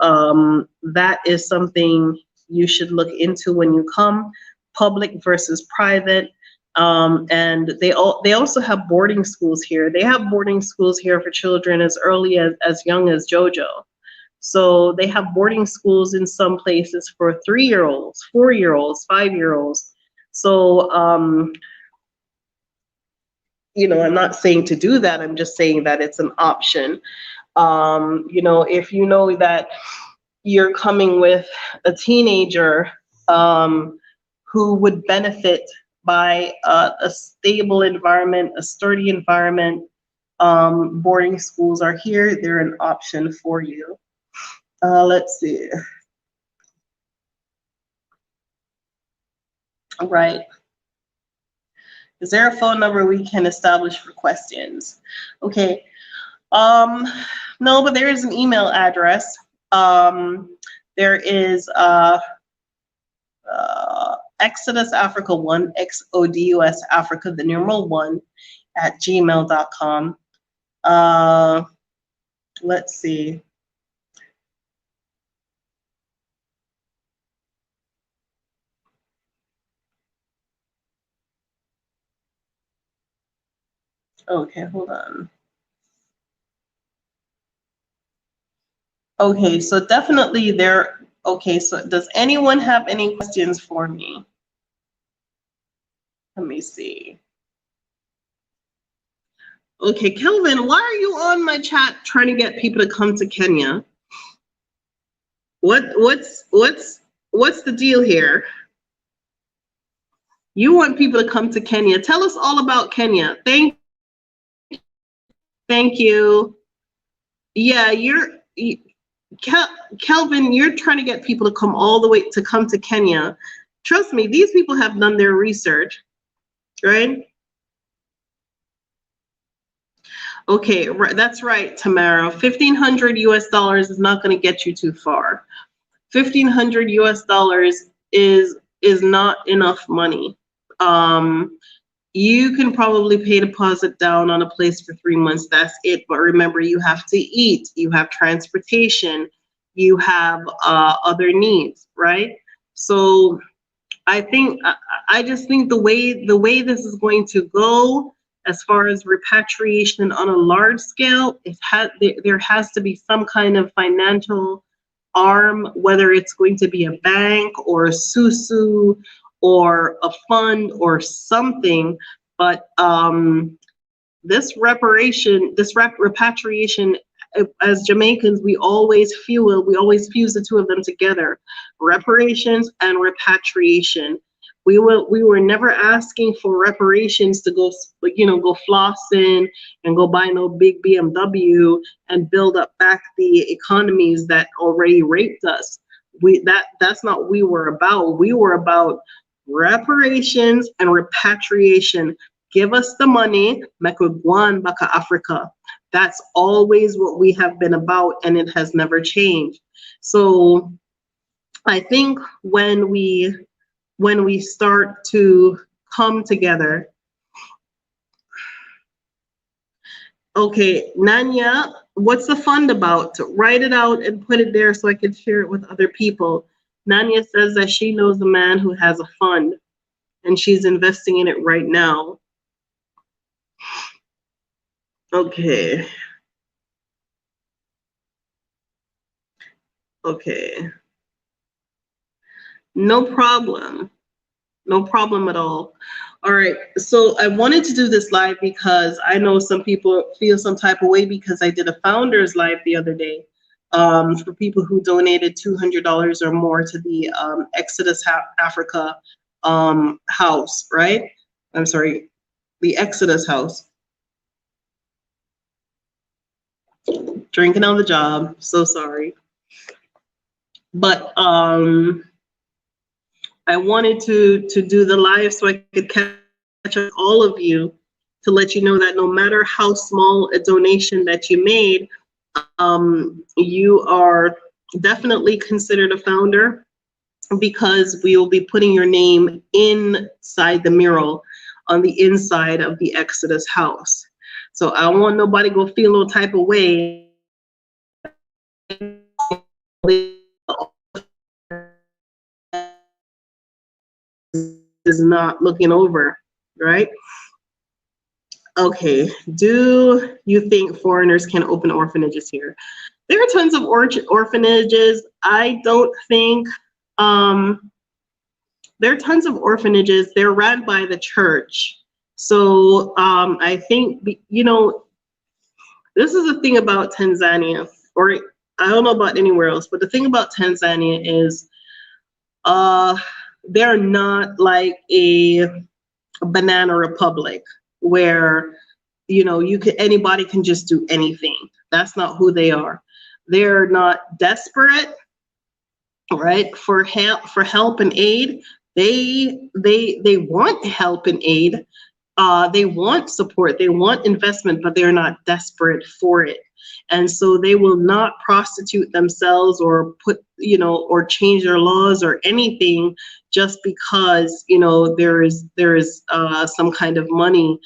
that is something you should look into when you come, public versus private. And they also have boarding schools here. They have boarding schools here for children as early as young as JoJo. So they have boarding schools in some places for 3-year-olds, 4-year-olds, 5-year-olds. So, I'm not saying to do that. I'm just saying that it's an option. If you know that you're coming with a teenager who would benefit by a stable environment, a sturdy environment, boarding schools are here. They're an option for you. Let's see. All right. Is there a phone number we can establish for questions? Okay. No, but there is an email address. There is Exodus Africa 1, XODUS Africa, the numeral 1 at gmail.com. Let's see. Okay, hold on. Okay, so definitely there. Okay, so does anyone have any questions for me? Let me see. Okay, Kelvin, why are you on my chat trying to get people to come to Kenya? What's the deal here? You want people to come to Kenya. Tell us all about Kenya. Thank you. Yeah, Kelvin, you're trying to get people to come all the way to come to Kenya. Trust me, these people have done their research, right? Okay, that's right, Tamara. 1,500 US dollars is not going to get you too far. 1,500 US dollars is not enough money. You can probably pay deposit down on a place for 3 months. That's it. But remember, you have to eat, you have transportation, you have other needs, right? So I just think the way this is going to go, as far as repatriation on a large scale, there has to be some kind of financial arm, whether it's going to be a bank or a susu or a fund or something. But repatriation, as Jamaicans, we always fuse the two of them together: reparations and repatriation. We were never asking for reparations to go flossing and go buy no big BMW and build up back the economies that already raped us. That's not what we were about. We were about reparations and repatriation. Give us the money, make we go on back to Africa. That's always what we have been about, and it has never changed. So I think when we start to come together. Okay, Nanya, what's the fund about? Write it out and put it there so I can share it with other people. Nanya says that she knows a man who has a fund and she's investing in it right now. Okay. Okay. No problem. No problem at all. All right. So I wanted to do this live because I know some people feel some type of way because I did a founders live the other day for people who donated $200 or more to the Exodus Africa house, right? I'm sorry, the Exodus house. Drinking on the job. So sorry. But I wanted to do the live so I could catch up all of you to let you know that no matter how small a donation that you made, you are definitely considered a founder, because we will be putting your name inside the mural on the inside of the Exodus house. So I don't want nobody go feel no type of way is not looking over, right? Okay, do you think foreigners can open orphanages here? There are tons of orphanages. I don't think, there are tons of orphanages. They're run by the church. So I think, this is the thing about Tanzania, or I don't know about anywhere else, but the thing about Tanzania is they're not like a banana republic where anybody can just do anything. That's not who they are. They're not desperate, right, for help and aid. They want help and aid. They want support, they want investment, but they're not desperate for it. And so they will not prostitute themselves or or change their laws or anything just because, there is some kind of money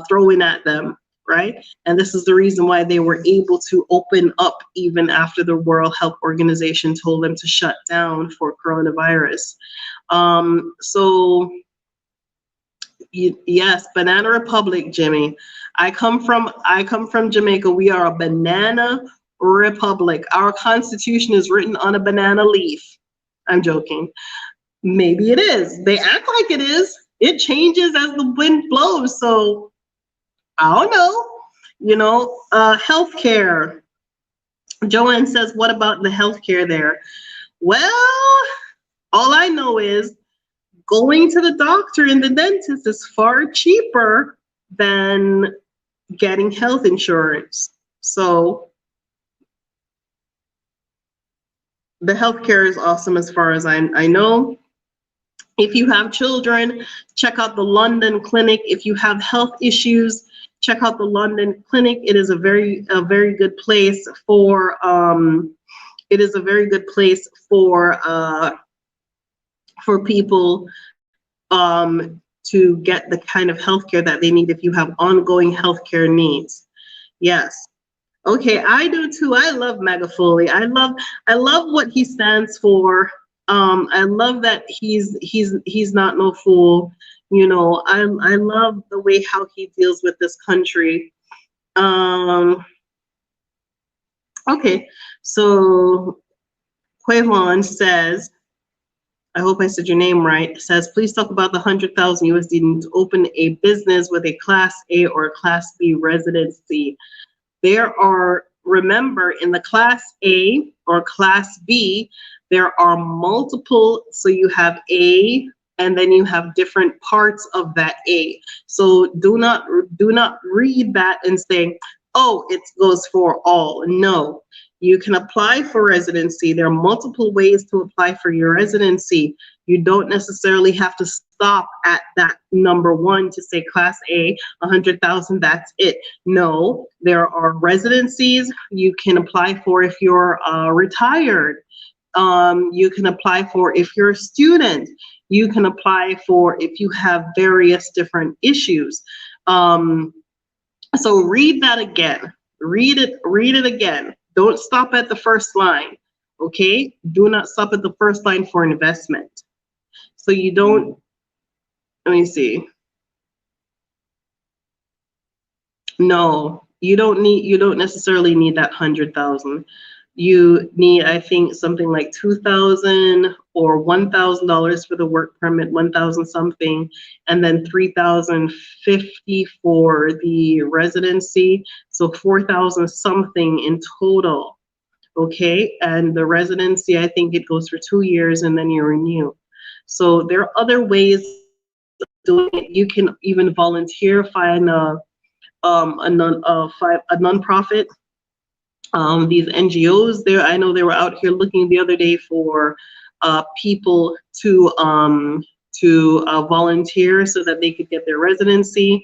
thrown at them, right? And this is the reason why they were able to open up even after the World Health Organization told them to shut down for coronavirus. So yes, Banana Republic, Jimmy. I come from Jamaica. We are a banana republic. Our constitution is written on a banana leaf. I'm joking. Maybe it is. They act like it is. It changes as the wind blows. So I don't know. Healthcare. Joanne says, what about the healthcare there? Well, all I know is going to the doctor and the dentist is far cheaper than getting health insurance. So the healthcare is awesome as far as I know. If you have children, check out the London Clinic. If you have health issues, check out the London Clinic. It is a very good place for people to get the kind of healthcare that they need if you have ongoing healthcare needs. Yes. Okay, I do too. I love Magafuli. I love what he stands for. I love that he's not no fool. I love the way how he deals with this country. Okay, so Quavon says, I hope I said your name right, says, please talk about the 100,000 USD to open a business with a Class A or Class B residency. Remember, in the Class A or Class B, there are multiple, so you have A, and then you have different parts of that A. So do not read that and say, oh, it goes for all. No, you can apply for residency. There are multiple ways to apply for your residency. You don't necessarily have to stop at that number one to say Class A, 100,000, that's it. No, there are residencies you can apply for if you're retired. You can apply for if you're a student. You can apply for if you have various different issues. So read that again. Read it again. Don't stop at the first line. Okay? Do not stop at the first line for investment. So you don't, let me see. No, you don't necessarily need that 100,000. You need, I think, something like 2,000 or $1,000 for the work permit, 1,000 something, and then 3,050 for the residency. So 4,000 something in total. Okay, and the residency, I think it goes for 2 years and then you renew. So there are other ways of doing it. You can even volunteer, find a nonprofit. These NGOs there, I know they were out here looking the other day for people to volunteer so that they could get their residency.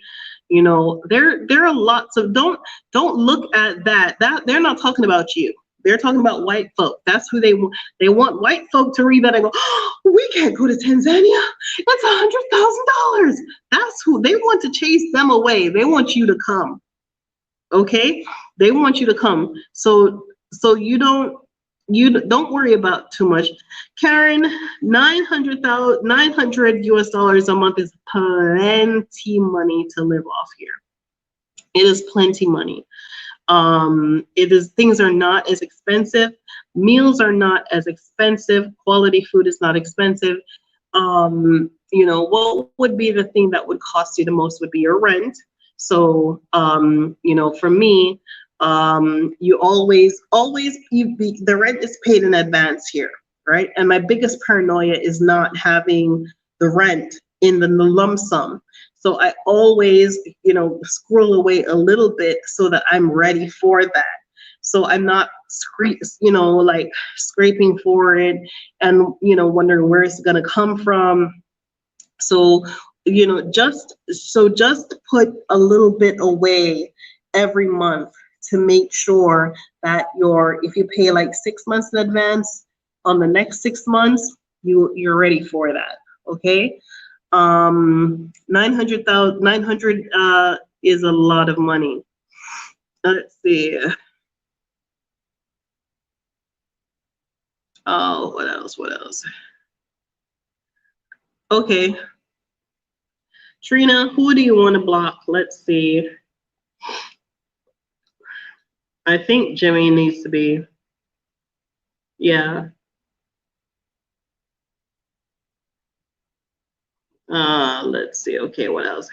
There are lots of, don't look at that they're not talking about you. They're talking about white folk. That's who they want. They want white folk to read that and go, oh, we can't go to Tanzania. That's $100,000. That's who they want to chase them away. They want you to come. Okay, they want you to come. So you don't worry about too much. Karen, 900 US dollars a month is plenty money to live off here. It is plenty money. Things are not as expensive. Meals are not as expensive. Quality food is not expensive. What would be the thing that would cost you the most would be your rent. So, for me, the rent is paid in advance here, right? And my biggest paranoia is not having the rent in the lump sum. So I always, squirrel away a little bit so that I'm ready for that. So I'm not, scraping for it and, wondering where it's going to come from. So, just put a little bit away every month to make sure that if you pay like 6 months in advance, on the next 6 months, you're ready for that. Okay. 900 is a lot of money. Let's see. Oh, what else? Okay. Trina, who do you want to block? Let's see. I think Jimmy needs to be. Yeah. Let's see. Okay, what else?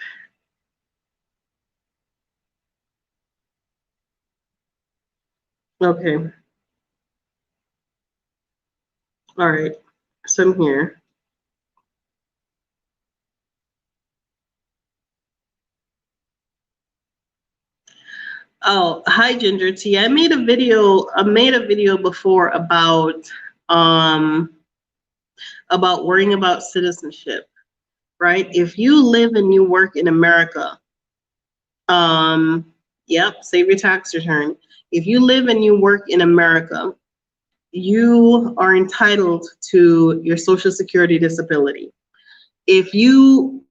Okay. All right. So I'm here. Oh, hi Ginger Tea. I made a video. I made a video before um about worrying about citizenship, right? If you live and you work in America, um, yep, save your tax return. If you live and you work in America, you are entitled to your Social Security disability. If you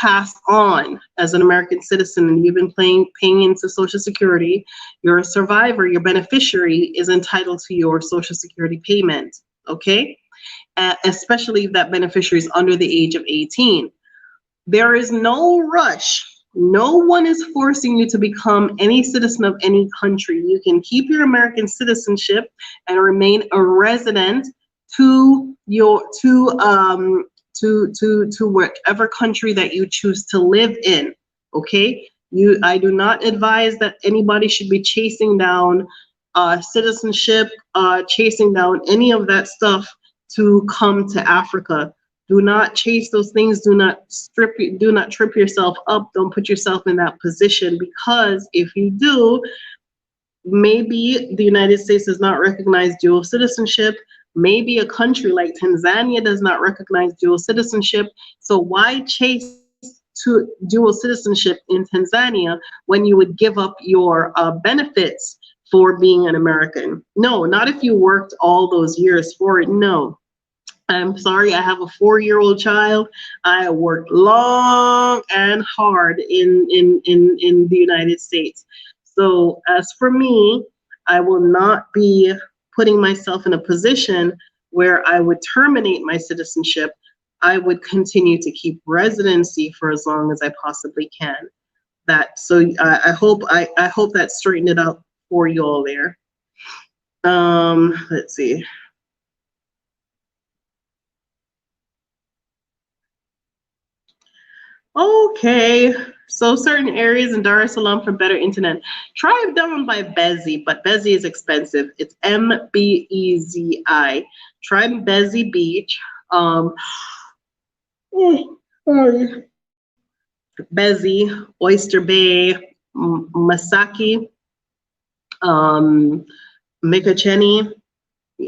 pass on as an American citizen and you've been paying into Social Security, your survivor, your beneficiary, is entitled to your Social Security payment, okay? Especially if that beneficiary is under the age of 18. There is no rush. No one is forcing you to become any citizen of any country. You can keep your American citizenship and remain a resident to your to whatever country that you choose to live in. Okay? I do not advise that anybody should be chasing down citizenship, chasing down any of that stuff to come to Africa. Do not chase those things. Do not do not trip yourself up. Don't put yourself in that position, because if you do, maybe the United States does not recognize dual citizenship. Maybe a country like Tanzania does not recognize dual citizenship. So why chase to dual citizenship in Tanzania when you would give up your benefits for being an American? No, not if you worked all those years for it. No. I'm sorry, I have a 4-year-old child. I worked long and hard in the United States. So as for me, I will not be putting myself in a position where I would terminate my citizenship. I would continue to keep residency for as long as I possibly can. I hope that straightened it out for you all there. Let's see. Okay, so certain areas in Dar es Salaam for better internet. Try down by Bezi, but Bezi is expensive. It's Mbezi. Try Bezi Beach. Sorry. Bezi, Oyster Bay, Masaki, Mikocheni.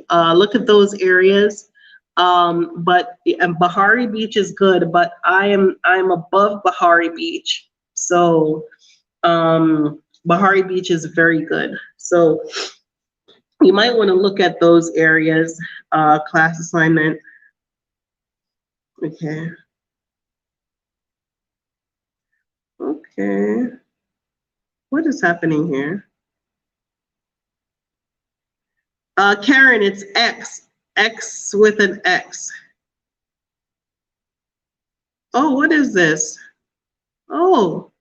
Look at those areas. But and Bahari Beach is good, but I'm above Bahari Beach, so Bahari Beach is very good. So you might want to look at those areas. Class assignment. Okay. Okay. What is happening here? Karen, it's X. X with an X. Oh, what is this? Oh.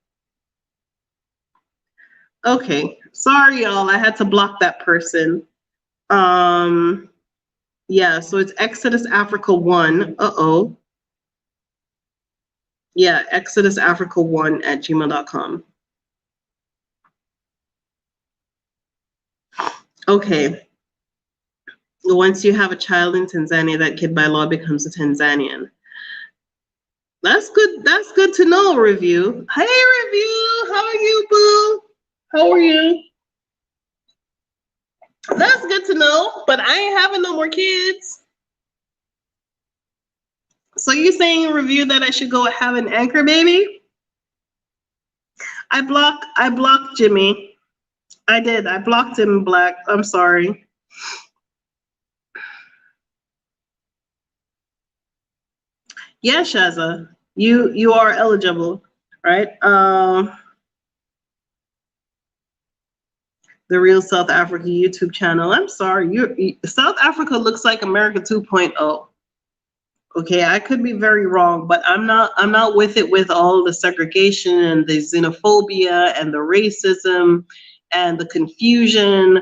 Okay. Sorry, y'all. I had to block that person. Yeah, so it's Exodus Africa 1. Uh-oh. Yeah, Exodus Africa 1 at gmail.com. Okay. Once you have a child in Tanzania, that kid by law becomes a Tanzanian. That's good. That's good to know, Review. Hey, Review. How are you, boo? How are you? That's good to know, but I ain't having no more kids. So you saying, Review, that I should go have an anchor baby? I blocked Jimmy. I did. I blocked him, Black. I'm sorry. Yeah, Shaza, you are eligible, right? The Real South Africa YouTube channel. I'm sorry, South Africa looks like America 2.0. Okay, I could be very wrong, but I'm not with it, with all the segregation and the xenophobia and the racism and the confusion.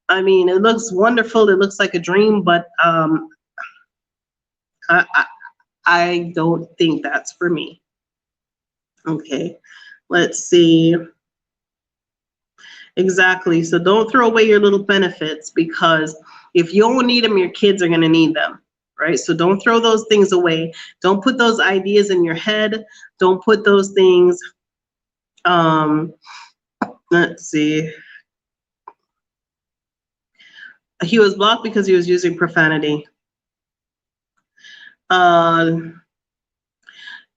I mean, it looks wonderful. It looks like a dream, but I don't think that's for me. Okay, let's see. Exactly. So don't throw away your little benefits, because if you don't need them, your kids are going to need them, right? So don't throw those things away. Don't put those ideas in your head. Don't put those things, um, let's see. He was blocked because he was using profanity. Uh,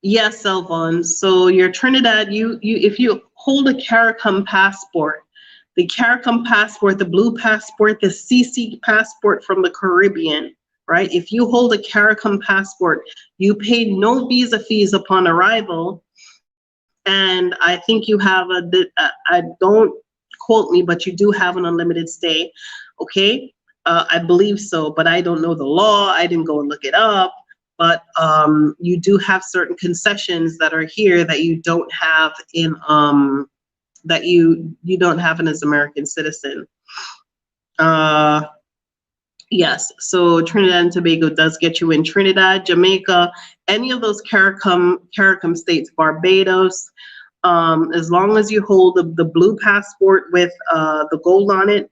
yes, Selvon. So you're Trinidad, you if you hold a CARICOM passport, the CARICOM passport, the blue passport, the CC passport from the Caribbean, right? If you hold a CARICOM passport, you pay no visa fees upon arrival, and I think you have I don't quote me, but you do have an unlimited stay, okay? I believe so, but I don't know the law. I didn't go and look it up. But you do have certain concessions that are here that you don't have in that you don't have as an American citizen. Yes, so Trinidad and Tobago does get you in. Trinidad, Jamaica, any of those CARICOM states, Barbados, as long as you hold the blue passport with the gold on it.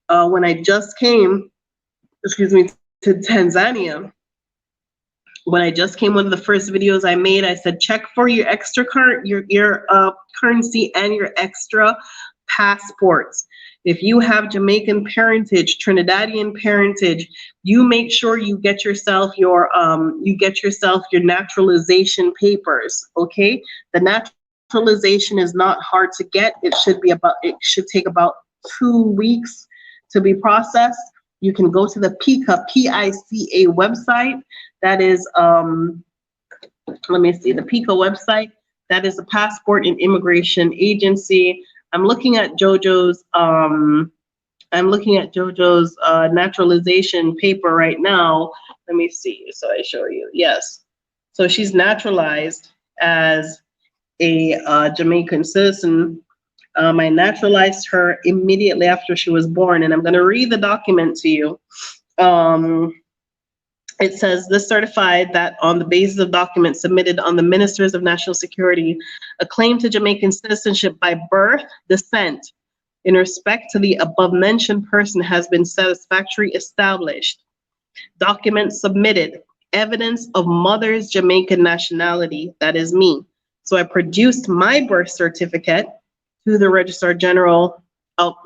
When I just came, excuse me, to Tanzania, when I just came, one of the first videos I made, I said, check for your extra your currency and your extra passports. If you have Jamaican parentage, Trinidadian parentage, you make sure you get yourself your naturalization papers. Okay, the naturalization is not hard to get. It should take about 2 weeks to be processed. You can go to the PICA website. That is, let me see, the PICA website. That is the Passport and Immigration Agency. I'm looking at JoJo's naturalization paper right now. Let me see, so I show you. Yes, so she's naturalized as a Jamaican citizen. I naturalized her immediately after she was born, and I'm going to read the document to you. It says, this certified that on the basis of documents submitted on the Ministers of National Security, a claim to Jamaican citizenship by birth, descent, in respect to the above mentioned person has been satisfactorily established. Documents submitted, evidence of mother's Jamaican nationality, that is me. So I produced my birth certificate to the Registrar General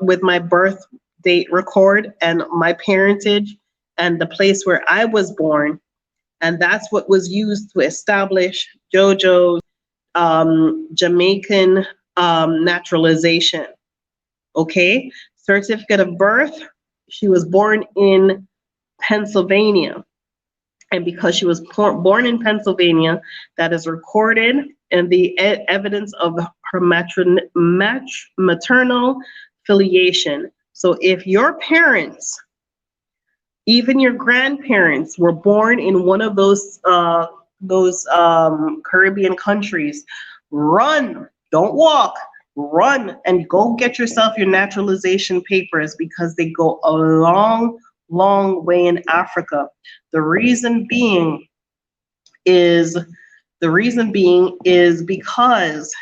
with my birth date record and my parentage and the place where I was born. And that's what was used to establish JoJo's Jamaican naturalization. Okay, certificate of birth, she was born in Pennsylvania. And because she was born in Pennsylvania, that is recorded in the evidence of her maternal filiation. So if your parents, even your grandparents, were born in one of those Caribbean countries, run, don't walk, run and go get yourself your naturalization papers, because they go a long way in Africa. The reason being is because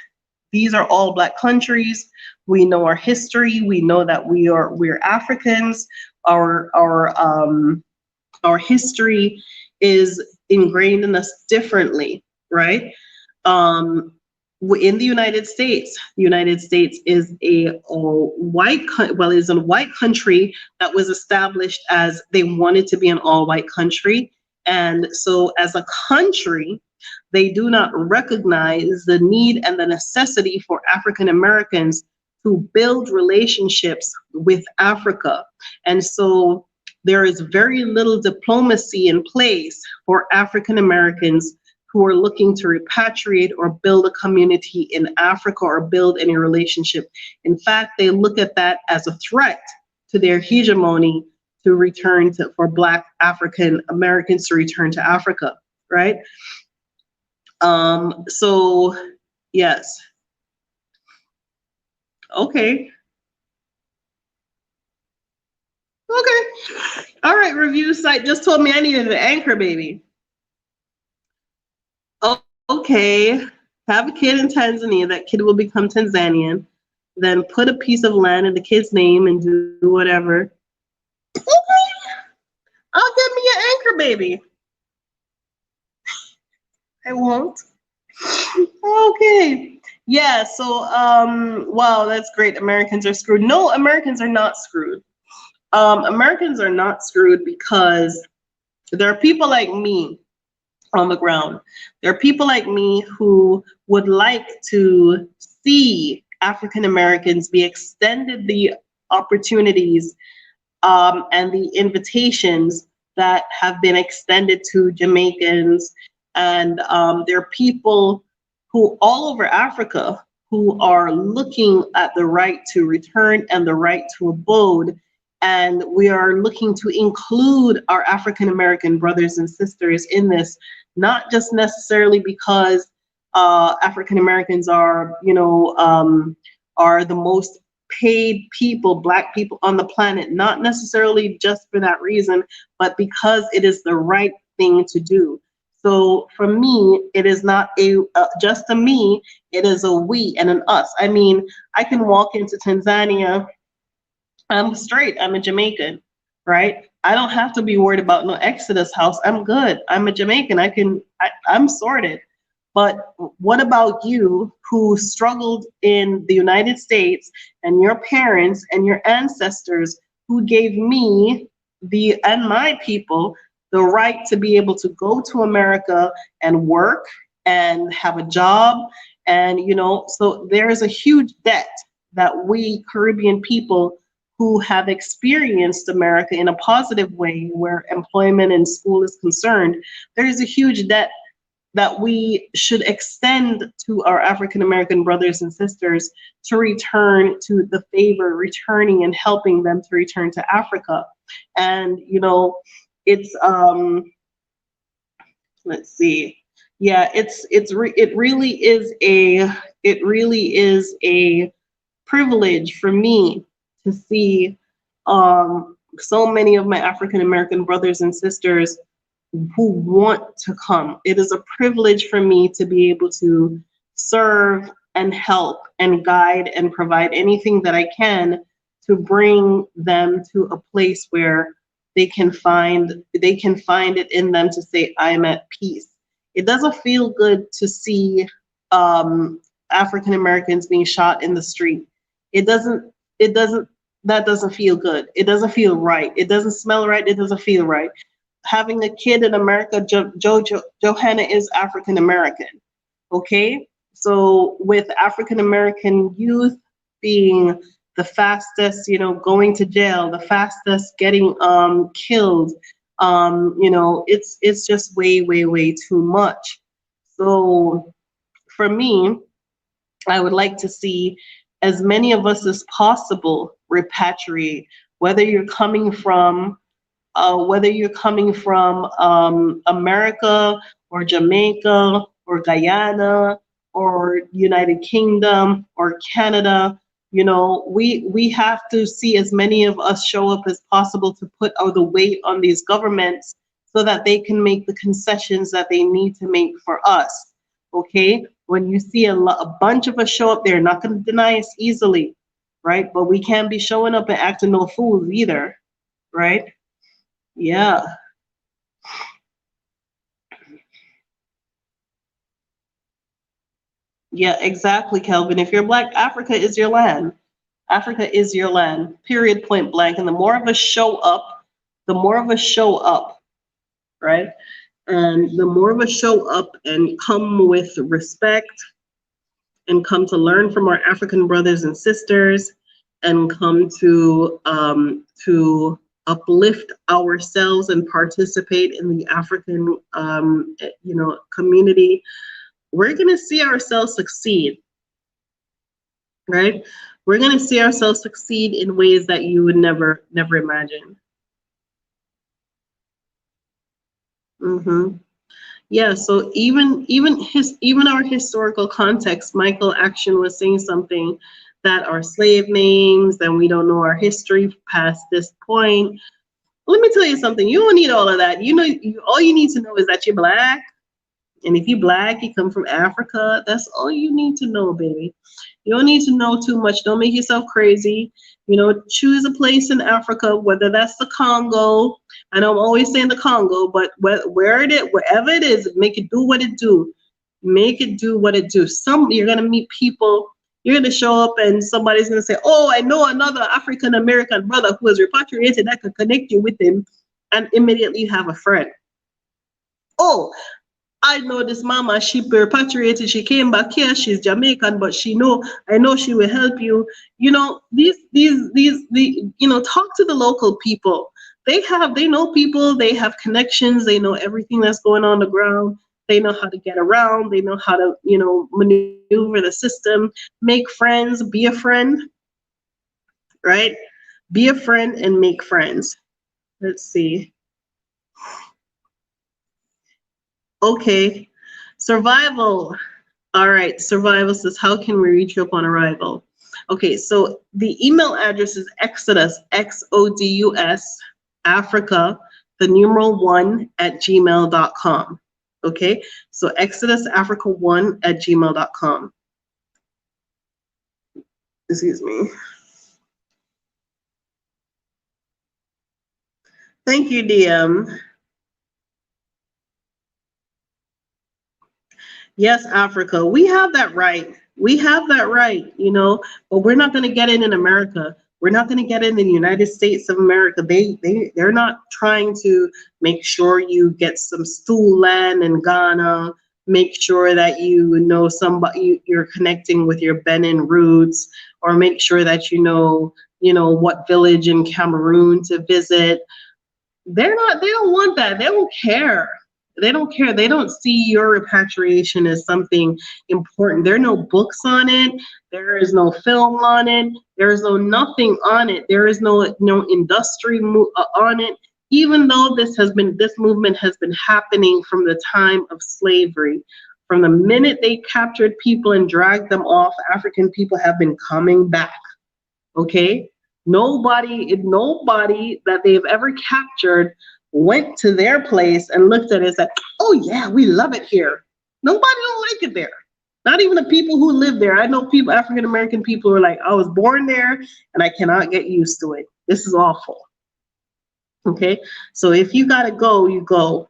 these are all Black countries. We know our history. We know that we're Africans. Our history is ingrained in us differently, right? In the United States is a white country that was established as they wanted to be an all-white country, and so as a country, they do not recognize the need and the necessity for African Americans to build relationships with Africa, and so there is very little diplomacy in place for African Americans who are looking to repatriate or build a community in Africa or build any relationship. In fact, they look at that as a threat to their hegemony to return to, for Black African Americans to return to Africa, right? So, yes. Okay. Okay. All right, review site just told me I needed an anchor, baby. Oh, okay. Have a kid in Tanzania. That kid will become Tanzanian. then put a piece of land in the kid's name and do whatever. I'll get me an anchor baby. I won't. Okay. Yeah, so wow, that's great. Americans are screwed. No, Americans are not screwed. Americans are not screwed because there are people like me on the ground. There are people like me who would like to see African Americans be extended the opportunities and the invitations that have been extended to Jamaicans. And there are people who all over Africa who are looking at the right to return and the right to abode. And we are looking to include our African American brothers and sisters in this, not just necessarily because African Americans are, are the most paid people, Black people on the planet, not necessarily just for that reason, but because it is the right thing to do. So for me, it is not just a me, it is a we and an us. I mean, I can walk into Tanzania, I'm straight, I'm a Jamaican, right? I don't have to be worried about no Exodus house. I'm good. I'm a Jamaican. I'm sorted. But what about you who struggled in the United States and your parents and your ancestors who gave me and my people the right to be able to go to America and work and have a job? And, so there is a huge debt that we Caribbean people who have experienced America in a positive way where employment and school is concerned, there is a huge debt that we should extend to our African American brothers and sisters to return to the favor, returning and helping them to return to Africa. And, it's, let's see. Yeah, it really is a privilege for me to see so many of my African American brothers and sisters who want to come. It is a privilege for me to be able to serve and help and guide and provide anything that I can to bring them to a place where they can find it in them to say, I'm at peace. It doesn't feel good to see African Americans being shot in the street. That doesn't feel good. It doesn't feel right. It doesn't smell right. It doesn't feel right. Having a kid in America, Johanna is African American, okay? So with African American youth being the fastest, going to jail, the fastest getting killed, it's just way, way, way too much. So for me, I would like to see as many of us as possible repatriate, whether you're coming from America or Jamaica or Guyana or United Kingdom or Canada. We have to see as many of us show up as possible to put the weight on these governments so that they can make the concessions that they need to make for us. Okay? When you see a bunch of us show up, they're not going to deny us easily, right? But we can't be showing up and acting no fools either, right? Yeah. Yeah, exactly, Kelvin. If you're Black, Africa is your land. Africa is your land, period, point blank. And the more of us show up, right? And the more of us show up and come with respect and come to learn from our African brothers and sisters and come to uplift ourselves and participate in the African, community, we're going to see ourselves succeed, right? We're going to see ourselves succeed in ways that you would never imagine. Yeah, so even our historical context, Michael Action was saying something that our slave names and we don't know our history past this point. Let me tell you something. You don't need all of that. All you need to know is that you're Black. And if you're Black, you come from Africa. That's all you need to know, baby. You don't need to know too much. Don't make yourself crazy. You know, choose a place in Africa, whether that's the Congo. I know I'm always saying the Congo, but where it is, wherever it is, make it do what it do. Make it do what it do. You're gonna meet people. You're gonna show up, and somebody's gonna say, "Oh, I know another African American brother who was repatriated. I could connect you with him," and immediately you have a friend. Oh, I know this mama, she repatriated, she came back here, she's Jamaican, but I know she will help you. You know, talk to the local people. They know people, they have connections, they know everything that's going on the ground. They know how to get around, they know how to, maneuver the system, make friends, be a friend, right? Be a friend and make friends. Let's see. Okay. Survival. All right. Survival says, how can we reach you upon arrival? Okay. So the email address is Exodus, Xodus, Africa, the numeral 1 at gmail.com. Okay. So Exodus Africa 1 at gmail.com. Excuse me. Thank you, DM. Yes, Africa. We have that right. We have that right, but we're not going to get it in America. We're not going to get it in the United States of America. They're not trying to make sure you get some stool land in Ghana, make sure that you know somebody, you're connecting with your Benin roots, or make sure that you know what village in Cameroon to visit. They don't want that. They don't care. They don't care. They don't see your repatriation as something important. There are no books on it. There is no film on it. There is no nothing on it. There is no industry on it. Even though this movement has been happening from the time of slavery, from the minute they captured people and dragged them off, African people have been coming back. Okay? Nobody that they've ever captured went to their place and looked at it and said, "Oh yeah, we love it here." Nobody don't like it there. Not even the people who live there. I know people, African American people, who are like, "I was born there and I cannot get used to it. This is awful." Okay, so if you gotta go, you go.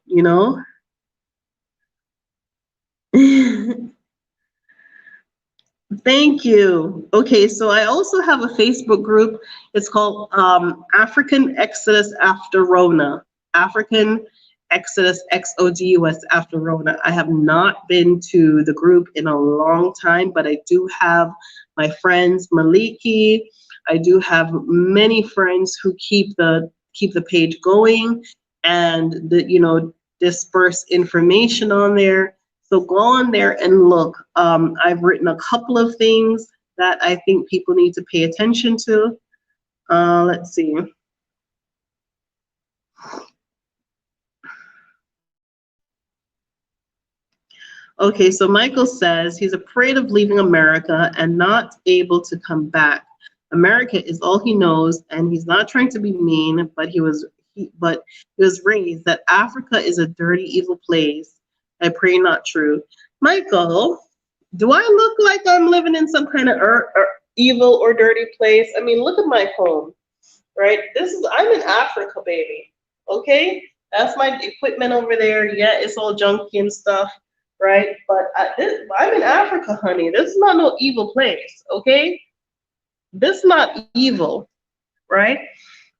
Thank you. Okay, so I also have a Facebook group. It's called African Exodus After Rona. African Exodus XODUS After Rona. I have not been to the group in a long time, but I do have my friends Maliki. I do have many friends who keep the page going and disperse information on there. So go on there and look. I've written a couple of things that I think people need to pay attention to. Let's see. Okay, so Michael says he's afraid of leaving America and not able to come back. America is all he knows, and he's not trying to be mean, but he was raised that Africa is a dirty, evil place. I pray not true. Michael, do I look like I'm living in some kind of evil or dirty place? I mean, look at my home, right? I'm in Africa, baby. Okay, that's my equipment over there. Yeah, it's all junky and stuff, right? But I'm in Africa, honey. This is not no evil place, okay? This is not evil, right?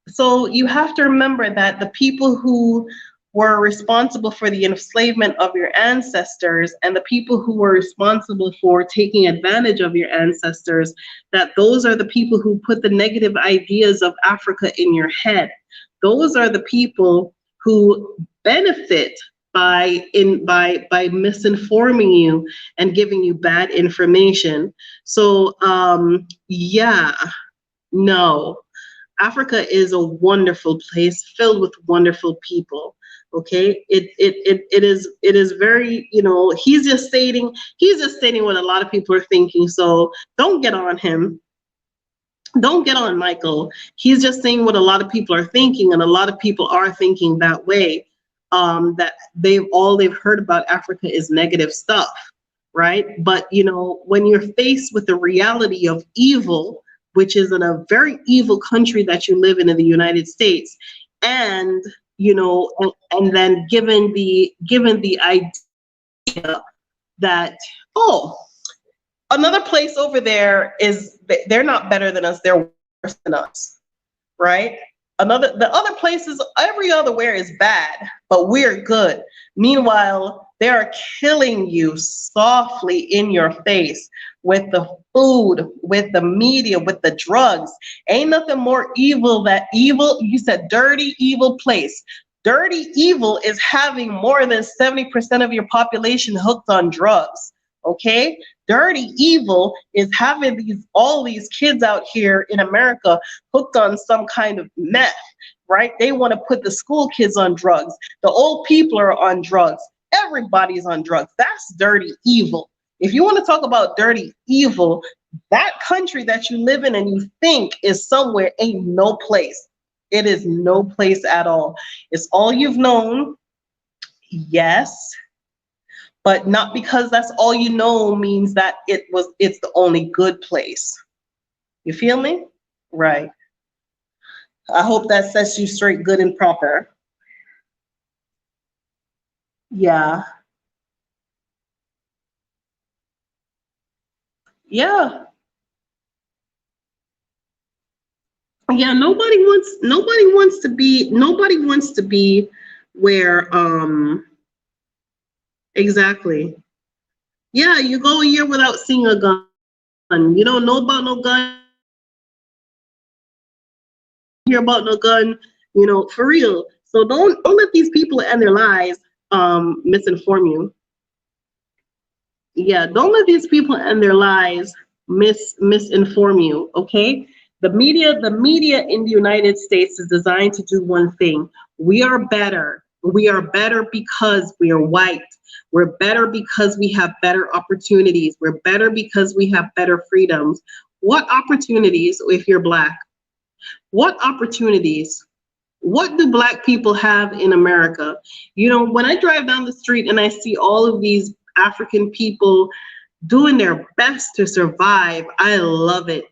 So you have to remember that the people who were responsible for the enslavement of your ancestors and the people who were responsible for taking advantage of your ancestors, that those are the people who put the negative ideas of Africa in your head. Those are the people who benefit by misinforming you and giving you bad information. So no. Africa is a wonderful place filled with wonderful people. Okay, it is very, he's just stating what a lot of people are thinking. So don't get on him. Don't get on Michael. He's just saying what a lot of people are thinking, and a lot of people are thinking that way. That they've heard about Africa is negative stuff, right? But you know, when you're faced with the reality of evil, which is in a very evil country that you live in the United States, and you know, and then given the idea that, oh, another place over there is, they're not better than us, they're worse than us, right? The other places, every other where is bad, but we're good. Meanwhile, they are killing you softly in your face with the food, with the media, with the drugs. Ain't nothing more evil that evil. You said dirty, evil place. Dirty evil is having more than 70% of your population hooked on drugs. Okay? Dirty evil is having all these kids out here in America hooked on some kind of meth, right? They want to put the school kids on drugs. The old people are on drugs. Everybody's on drugs. That's dirty evil. If you want to talk about dirty evil, that country that you live in and you think is somewhere ain't no place. It is no place at all. It's all you've known, yes, but not because that's all you know means that it's the only good place. You feel me? Right. I hope that sets you straight, good and proper. Yeah. Yeah. Yeah, nobody wants to be where exactly. Yeah, you go a year without seeing a gun. You don't know about no gun, hear about no gun, for real. So don't let these people and their lies misinform you. Yeah, don't let these people and their lies misinform you, okay? The media in the United States is designed to do one thing. We are better. We are better because we are white. We're better because we have better opportunities. We're better because we have better freedoms. What opportunities if you're black? What opportunities? What do black people have in America? When I drive down the street and I see all of these African people doing their best to survive, I love it.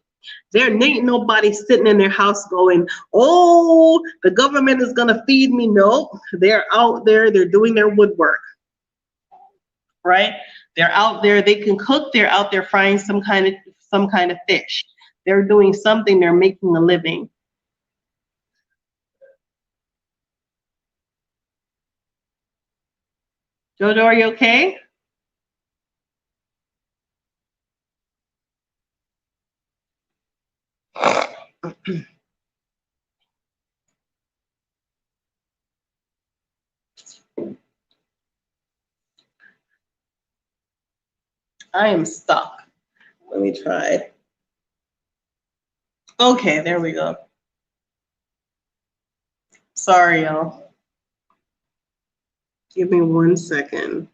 There ain't nobody sitting in their house going, oh, the government is gonna feed me. No, they're out there, they're doing their woodwork, right? They're out there, they can cook, they're out there frying some kind of fish. They're doing something, they're making a living. Jojo, are you okay? I am stuck. Let me try. Okay, there we go. Sorry, y'all. Give me 1 second.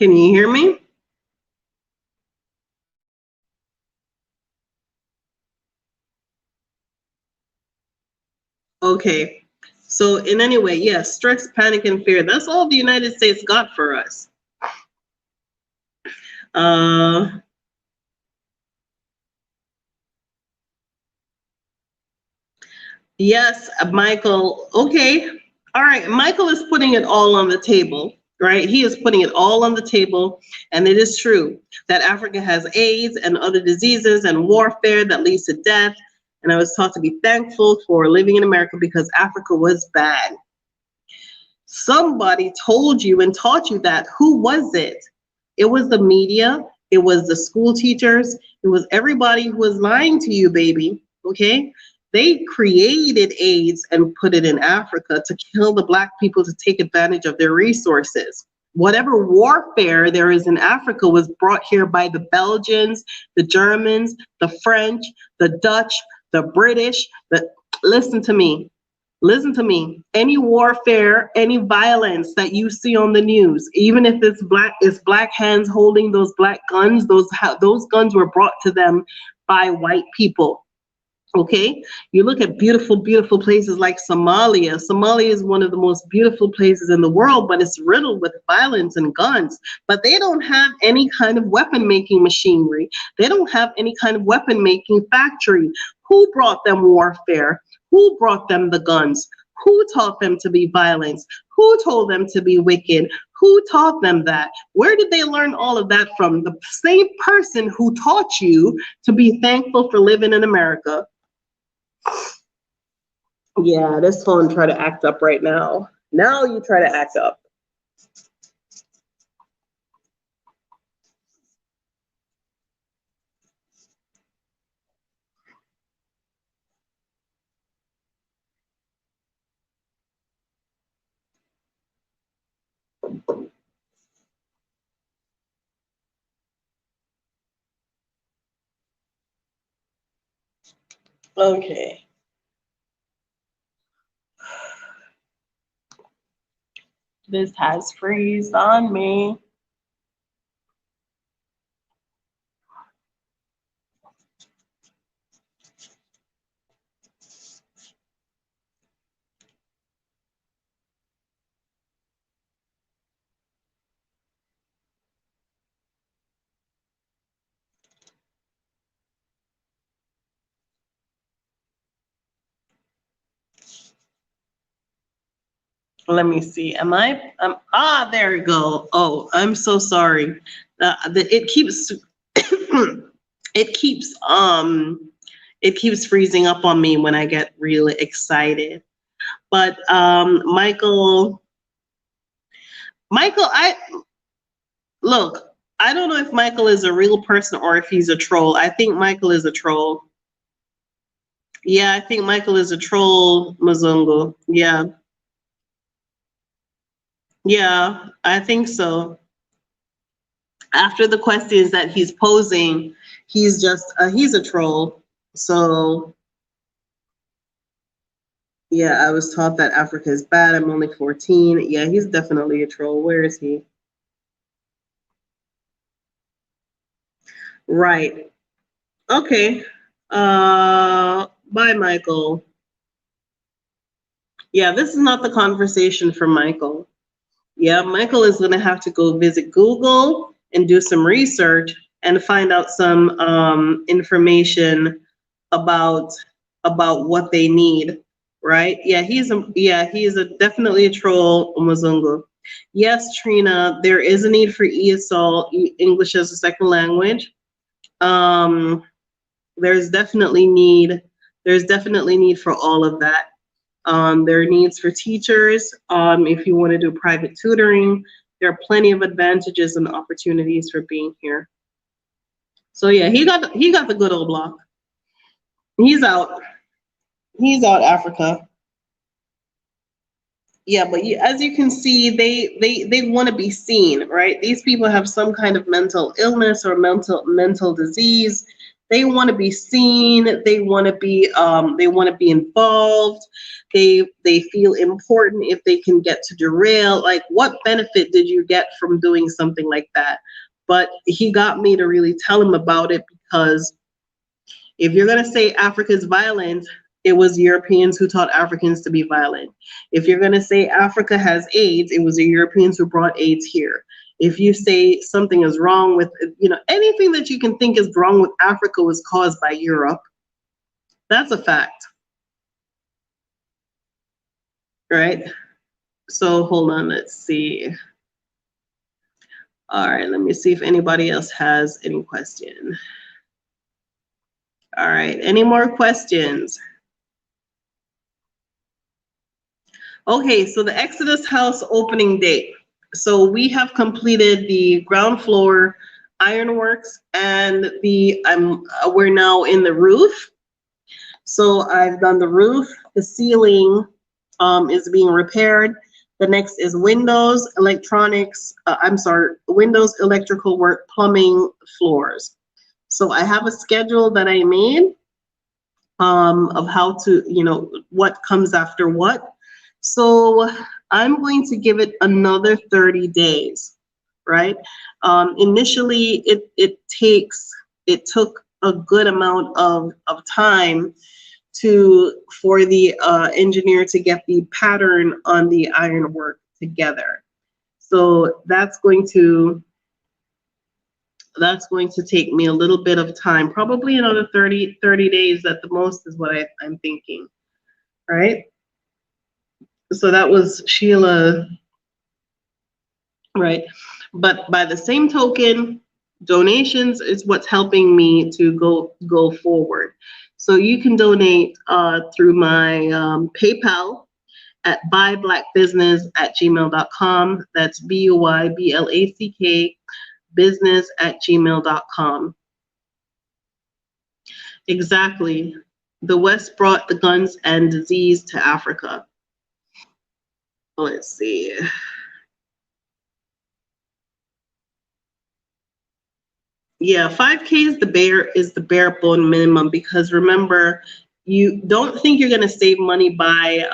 Can you hear me? Okay. So in any way, yes, stress, panic, and fear. That's all the United States got for us. Uh, yes, Michael. Okay. All right. Michael is putting it all on the table, right? He is putting it all on the table. And it is true that Africa has AIDS and other diseases and warfare that leads to death. And I was taught to be thankful for living in America because Africa was bad. Somebody told you and taught you that. Who was it? It was the media. It was the school teachers. It was everybody who was lying to you, baby. Okay? They created AIDS and put it in Africa to kill the black people to take advantage of their resources. Whatever warfare there is in Africa was brought here by the Belgians, the Germans, the French, the Dutch, the British. Listen to me. Listen to me. Any warfare, any violence that you see on the news, even if it's black hands holding those black guns, those guns were brought to them by white people. Okay, you look at beautiful, beautiful places like Somalia. Somalia is one of the most beautiful places in the world, but it's riddled with violence and guns. But they don't have any kind of weapon making machinery. They don't have any kind of weapon making factory. Who brought them warfare? Who brought them the guns? Who taught them to be violent? Who told them to be wicked? Who taught them that? Where did they learn all of that from? The same person who taught you to be thankful for living in America. Yeah, this phone try to act up right now. Now you try to act up. Okay. This has freezed on me. Let me see. Am I? There we go. Oh, I'm so sorry. It keeps it keeps it keeps freezing up on me when I get really excited. But Michael, I look. I don't know if Michael is a real person or if he's a troll. I think Michael is a troll. Yeah, I think Michael is a troll, Mazungu. Yeah. Yeah, I think so. After the questions that he's posing, he's a troll. So yeah, I was taught that Africa is bad. I'm only 14. Yeah, he's definitely a troll. Where is he? Right. Okay. Bye, Michael. Yeah, this is not the conversation for Michael. Yeah, Michael is going to have to go visit Google and do some research and find out some information about what they need, right? Yeah, he is a definitely a troll, Muzungu. Yes, Trina, there is a need for ESOL, English as a second language. Um, there's definitely need. There's definitely need for all of that. There are needs for teachers. If you want to do private tutoring, there are plenty of advantages and opportunities for being here. So yeah, he got the good old block. He's out. He's out Africa. Yeah, but as you can see, they want to be seen, right? These people have some kind of mental illness or mental disease. They want to be seen. They want to be involved. They feel important if they can get to derail. Like, what benefit did you get from doing something like that? But he got me to really tell him about it, because if you're going to say Africa is violent, it was Europeans who taught Africans to be violent. If you're going to say Africa has AIDS, it was the Europeans who brought AIDS here. If you say something is wrong with, anything that you can think is wrong with Africa was caused by Europe, that's a fact, right? So hold on, let's see. All right, let me see if anybody else has any question. All right, any more questions? Okay, so the Exodus House opening date. So we have completed the ground floor ironworks, and we're now in the roof. So I've done the roof. The ceiling is being repaired. The next is windows, electronics. Windows, electrical work, plumbing, floors. So I have a schedule that I made of how to, what comes after what. So I'm going to give it another 30 days, right? Initially, it took a good amount of time for the engineer to get the pattern on the ironwork together. So that's going to take me a little bit of time, probably another 30 days at the most is what I'm thinking, right? So that was Sheila, right? But by the same token, donations is what's helping me to go forward. So you can donate through my PayPal at buyblackbusiness@gmail.com. That's BUYBLACK business@gmail.com. Exactly. The West brought the guns and disease to Africa. Let's see. Yeah, 5K is the bare bone minimum, because remember, you don't think you're going to save money by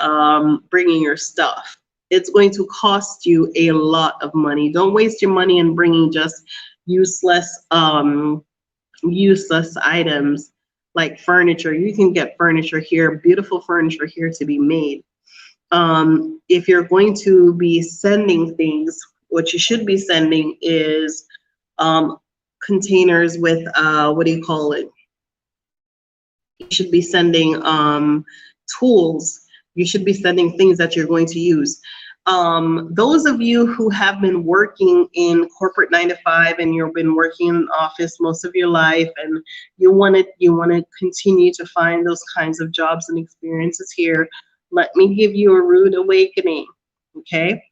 bringing your stuff. It's going to cost you a lot of money. Don't waste your money in bringing just useless items like furniture. You can get furniture here, beautiful furniture here to be made. If you're going to be sending things, what you should be sending is containers with what do you call it? You should be sending tools. You should be sending things that you're going to use. Those of you who have been working in corporate 9 to 5 and you've been working in office most of your life, and you want to continue to find those kinds of jobs and experiences here, let me give you a rude awakening. Okay,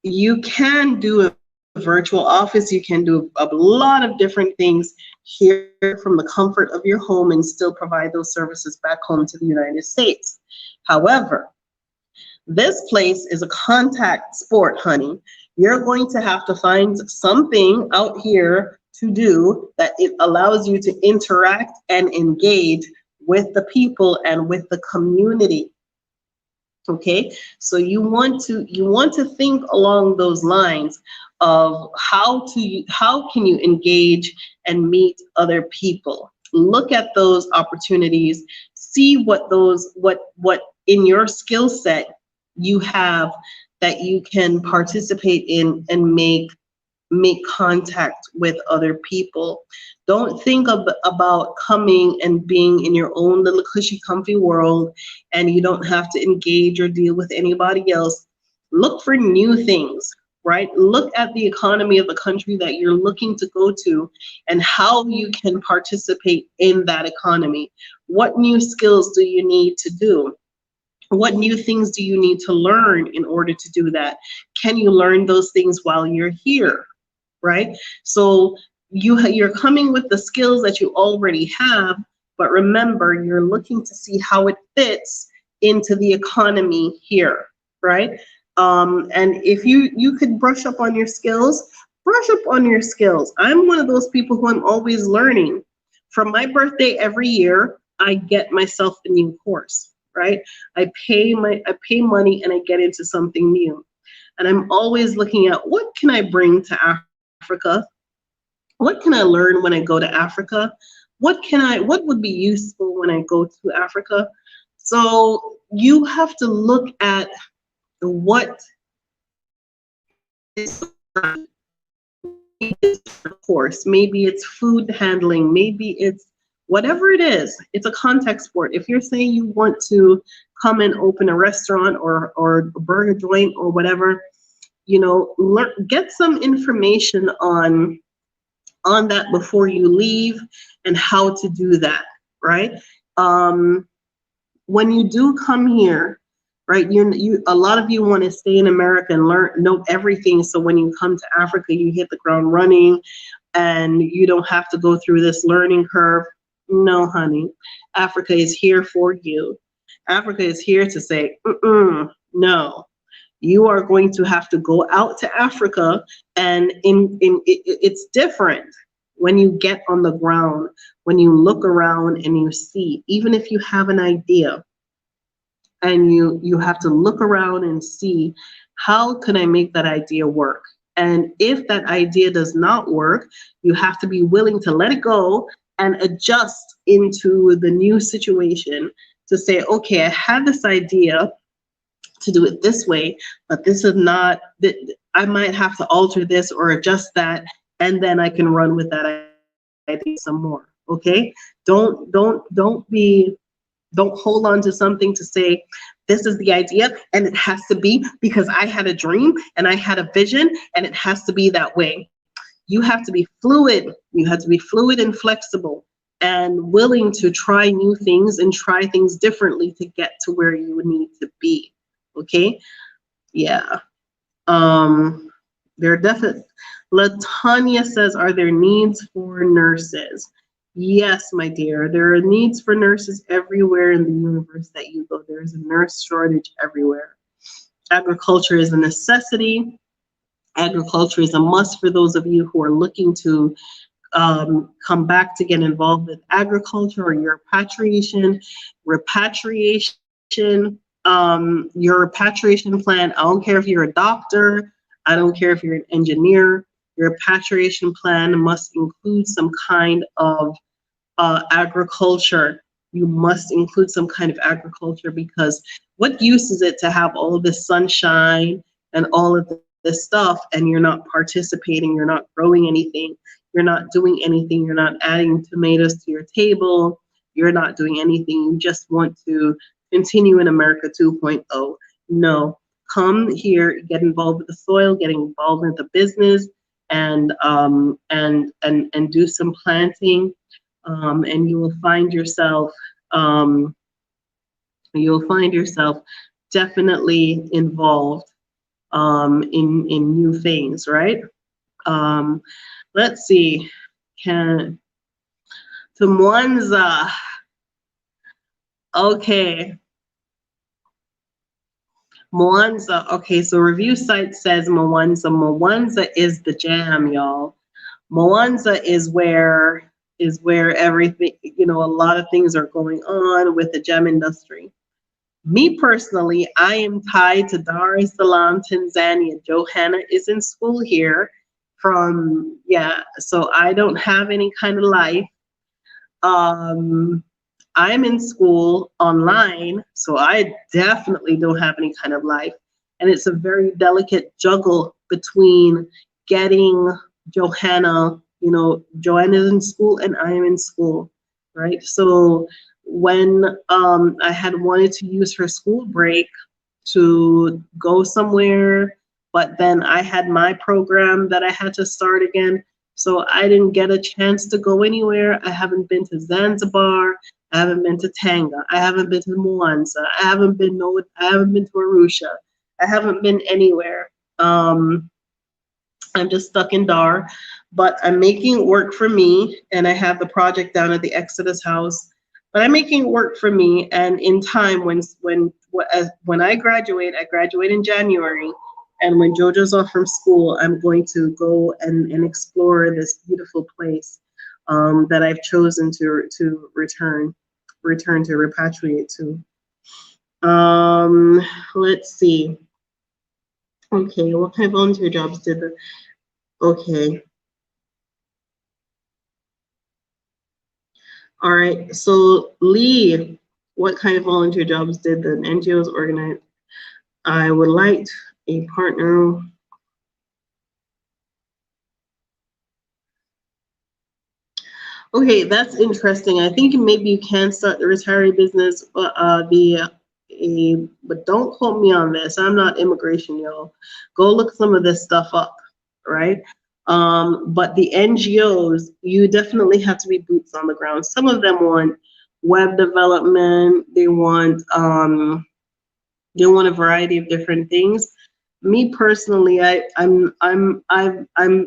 you can do a virtual office. You can do a lot of different things here from the comfort of your home and still provide those services back home to the United States. However, this place is a contact sport, honey. You're going to have to find something out here to do that it allows you to interact and engage with the people and with the community. Okay, so you want to think along those lines of how can you engage and meet other people. Look at those opportunities, see what in your skill set you have that you can participate in and make contact with other people. Don't think about coming and being in your own little cushy, comfy world and you don't have to engage or deal with anybody else. Look for new things, right? Look at the economy of the country that you're looking to go to and how you can participate in that economy. What new skills do you need to do? What new things do you need to learn in order to do that? Can you learn those things while you're here? Right? So you're coming with the skills that you already have, but remember, you're looking to see how it fits into the economy here, right? And if you could brush up on your skills, brush up on your skills. I'm one of those people who I'm always learning. For my birthday every year, I get myself a new course, right? I pay money and I get into something new. And I'm always looking at what can I bring to Africa? What can I learn when I go to Africa? What would be useful when I go to Africa? So you have to look at what is course. Maybe it's food handling, maybe it's whatever it is. It's a contact sport. If you're saying you want to come and open a restaurant or a burger joint or whatever, get some information on that before you leave and how to do that, right? When you do come here, right, a lot of you want to stay in America and know everything, so when you come to Africa, you hit the ground running and you don't have to go through this learning curve. No, honey, Africa is here for you. Africa is here to say, no. You are going to have to go out to Africa, and it's different when you get on the ground, when you look around and you see, even if you have an idea, and you have to look around and see, how can I make that idea work? And if that idea does not work, you have to be willing to let it go and adjust into the new situation to say, okay, I had this idea to do it this way, but this is not, I might have to alter this or adjust that, and then I can run with that idea some more. Okay? Don't hold on to something to say, this is the idea and it has to be because I had a dream and I had a vision and it has to be that way. You have to be fluid. You have to be fluid and flexible and willing to try new things and try things differently to get to where you need to be. Okay? Yeah. There are definitely, Latanya says, are there needs for nurses? Yes, my dear, there are needs for nurses everywhere in the universe that you go. There's a nurse shortage everywhere. Agriculture is a necessity. Agriculture is a must for those of you who are looking to come back to get involved with agriculture or your repatriation plan. I don't care if you're a doctor, I don't care if you're an engineer, your repatriation plan must include some kind of agriculture. You must include some kind of agriculture, because what use is it to have all of this sunshine and all of this stuff and you're not participating, you're not growing anything, you're not doing anything, you're not adding tomatoes to your table, you're not doing anything, you just want to continue in America 2.0. No, come here, get involved with the soil, get involved with the business, and do some planting, and you will find yourself definitely involved in new things, right? Let's see. Can to Mwanza. Okay. Mwanza. Okay, so review site says Mwanza. Mwanza is the jam, y'all. Mwanza is where everything, a lot of things are going on with the gem industry. Me personally, I am tied to Dar es Salaam, Tanzania. Johanna is in school here so I don't have any kind of life. I'm in school online, so I definitely don't have any kind of life. And it's a very delicate juggle between getting Johanna's in school and I am in school, right? So when I had wanted to use her school break to go somewhere, but then I had my program that I had to start again. So I didn't get a chance to go anywhere. I haven't been to Zanzibar. I haven't been to Tanga. I haven't been to Mwanza. I haven't been to Arusha. I haven't been anywhere. I'm just stuck in Dar, but I'm making it work for me, and I have the project down at the Exodus House. But I'm making it work for me, and in time, when I graduate in January, and when JoJo's off from school, I'm going to go and explore this beautiful place that I've chosen to return to, repatriate to. Let's see. Okay, what kind of volunteer jobs did the, okay. All right, so Lee, what kind of volunteer jobs did the NGOs organize? I would like a partner. Okay, that's interesting. I think maybe you can start the retiree business, but don't quote me on this. I'm not immigration, y'all. Go look some of this stuff up, right? But the NGOs, you definitely have to be boots on the ground. Some of them want web development. They want a variety of different things. Me personally, I'm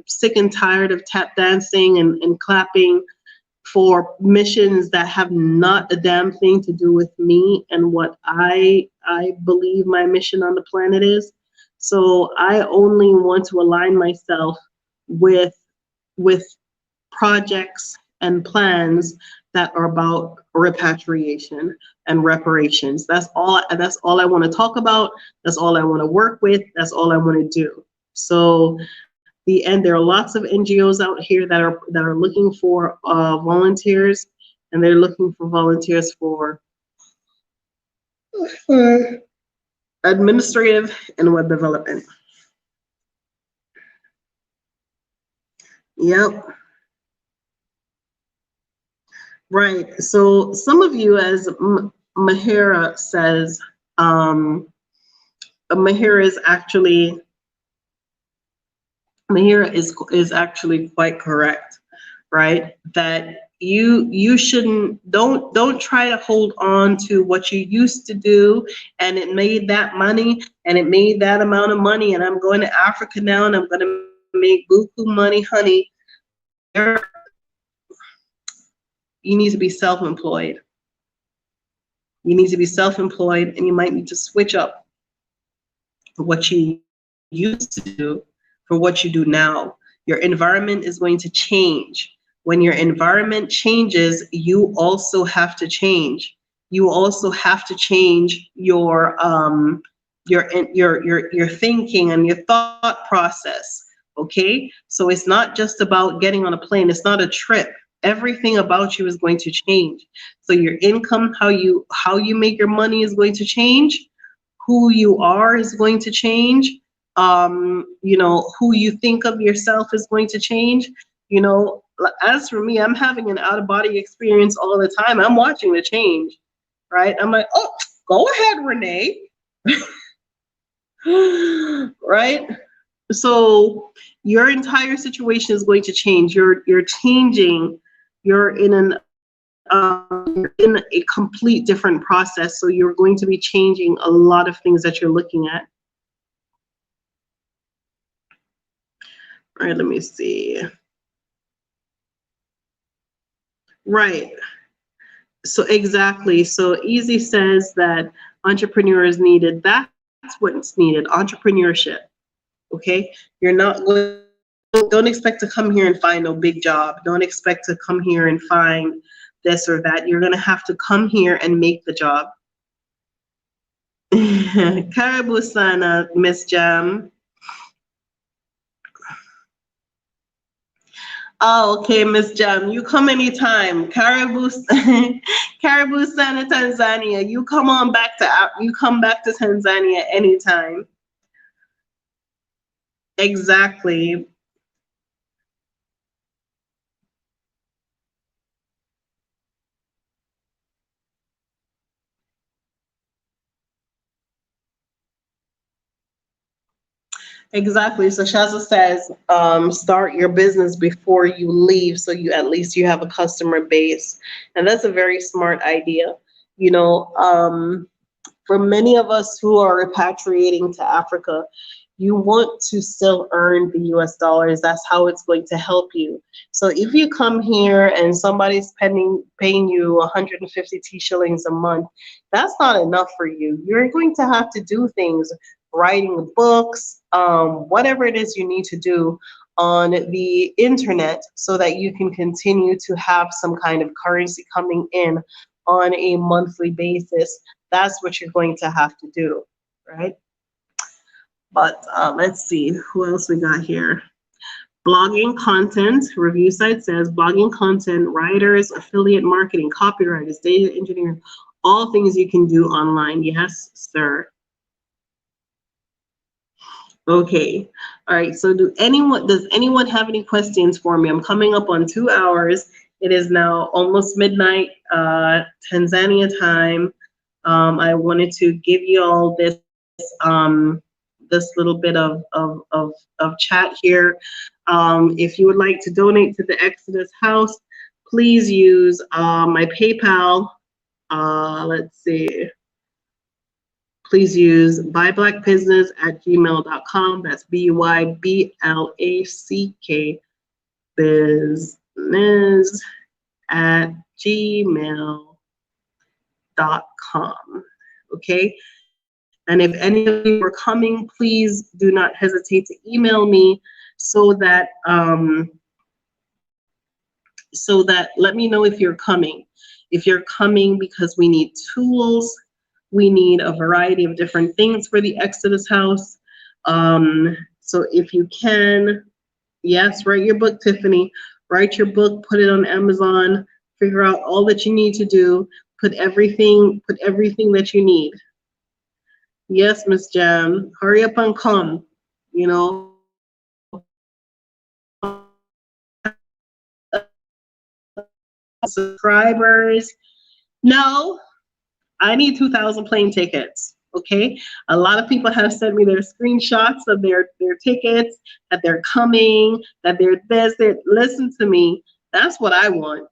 sick and tired of tap dancing and clapping for missions that have not a damn thing to do with me and what I believe my mission on the planet is. So I only want to align myself with projects and plans that are about repatriation and reparations. That's all I want to talk about. That's all I want to work with. That's all I want to do. So there are lots of NGOs out here that are looking for volunteers, and they're looking for volunteers for Administrative and web development. Yep. Right. So some of you, as Mahira says, Mahira is actually actually quite correct, right? That you shouldn't don't try to hold on to what you used to do and it made that money and it made that amount of money and I'm going to Africa now and I'm going to make buku money, honey. You need to be self-employed. You need to be self-employed and you might need to switch up what you used to do for what you do now. Your environment is going to change. When your environment changes, you also have to change. You also have to change your thinking and your thought process. Okay? So it's not just about getting on a plane. It's not a trip. Everything about you is going to change. So your income, how you make your money is going to change. Who you are is going to change. You know, who you think of yourself is going to change. You know, as for me, I'm having an out-of-body experience all the time. I'm watching the change, right? I'm like, oh, go ahead, Renee. Right? So your entire situation is going to change. You're changing. You're in a complete different process. So you're going to be changing a lot of things that you're looking at. All right, let me see. Right. So exactly. So Easy says that entrepreneur is needed. That's what's needed, entrepreneurship. Okay? You're not going, don't expect to come here and find no big job. Don't expect to come here and find this or that. You're going to have to come here and make the job. Karibu sana, Miss Jam. Oh, okay, Miss Jam, you come anytime. Karibu sana, Tanzania. You come back to Tanzania anytime. Exactly. Exactly. So Shaza says, start your business before you leave, so you at least you have a customer base, and that's a very smart idea. You know, for many of us who are repatriating to Africa, you want to still earn the US dollars. That's how it's going to help you. So if you come here and somebody's paying you 150 T shillings a month, that's not enough for you. You're going to have to do things, writing books, whatever it is you need to do on the internet so that you can continue to have some kind of currency coming in on a monthly basis. That's what you're going to have to do, right? But let's see, who else we got here? Blogging content, review site says blogging content, writers, affiliate marketing, copywriters, data engineering, all things you can do online. Yes, sir. Okay. All right. So does anyone have any questions for me? I'm coming up on 2 hours. It is now almost midnight, Tanzania time. I wanted to give you all this this little bit of chat here. If you would like to donate to the Exodus House, please use my PayPal. Let's see. Please use buyblackbusiness@gmail.com. That's BYBLACK business@gmail.com. Okay. And if any of you are coming, please do not hesitate to email me so that let me know if you're coming. If you're coming because we need tools, we need a variety of different things for the Exodus House. So if you can, yes, write your book, Tiffany. Write your book, put it on Amazon, figure out all that you need to do. Put everything that you need. Yes, Miss Jam. Hurry up and come. You know, subscribers. No, I need 2,000 plane tickets. Okay. A lot of people have sent me their screenshots of their tickets, that they're coming, that they're this. Listen to me. That's what I want.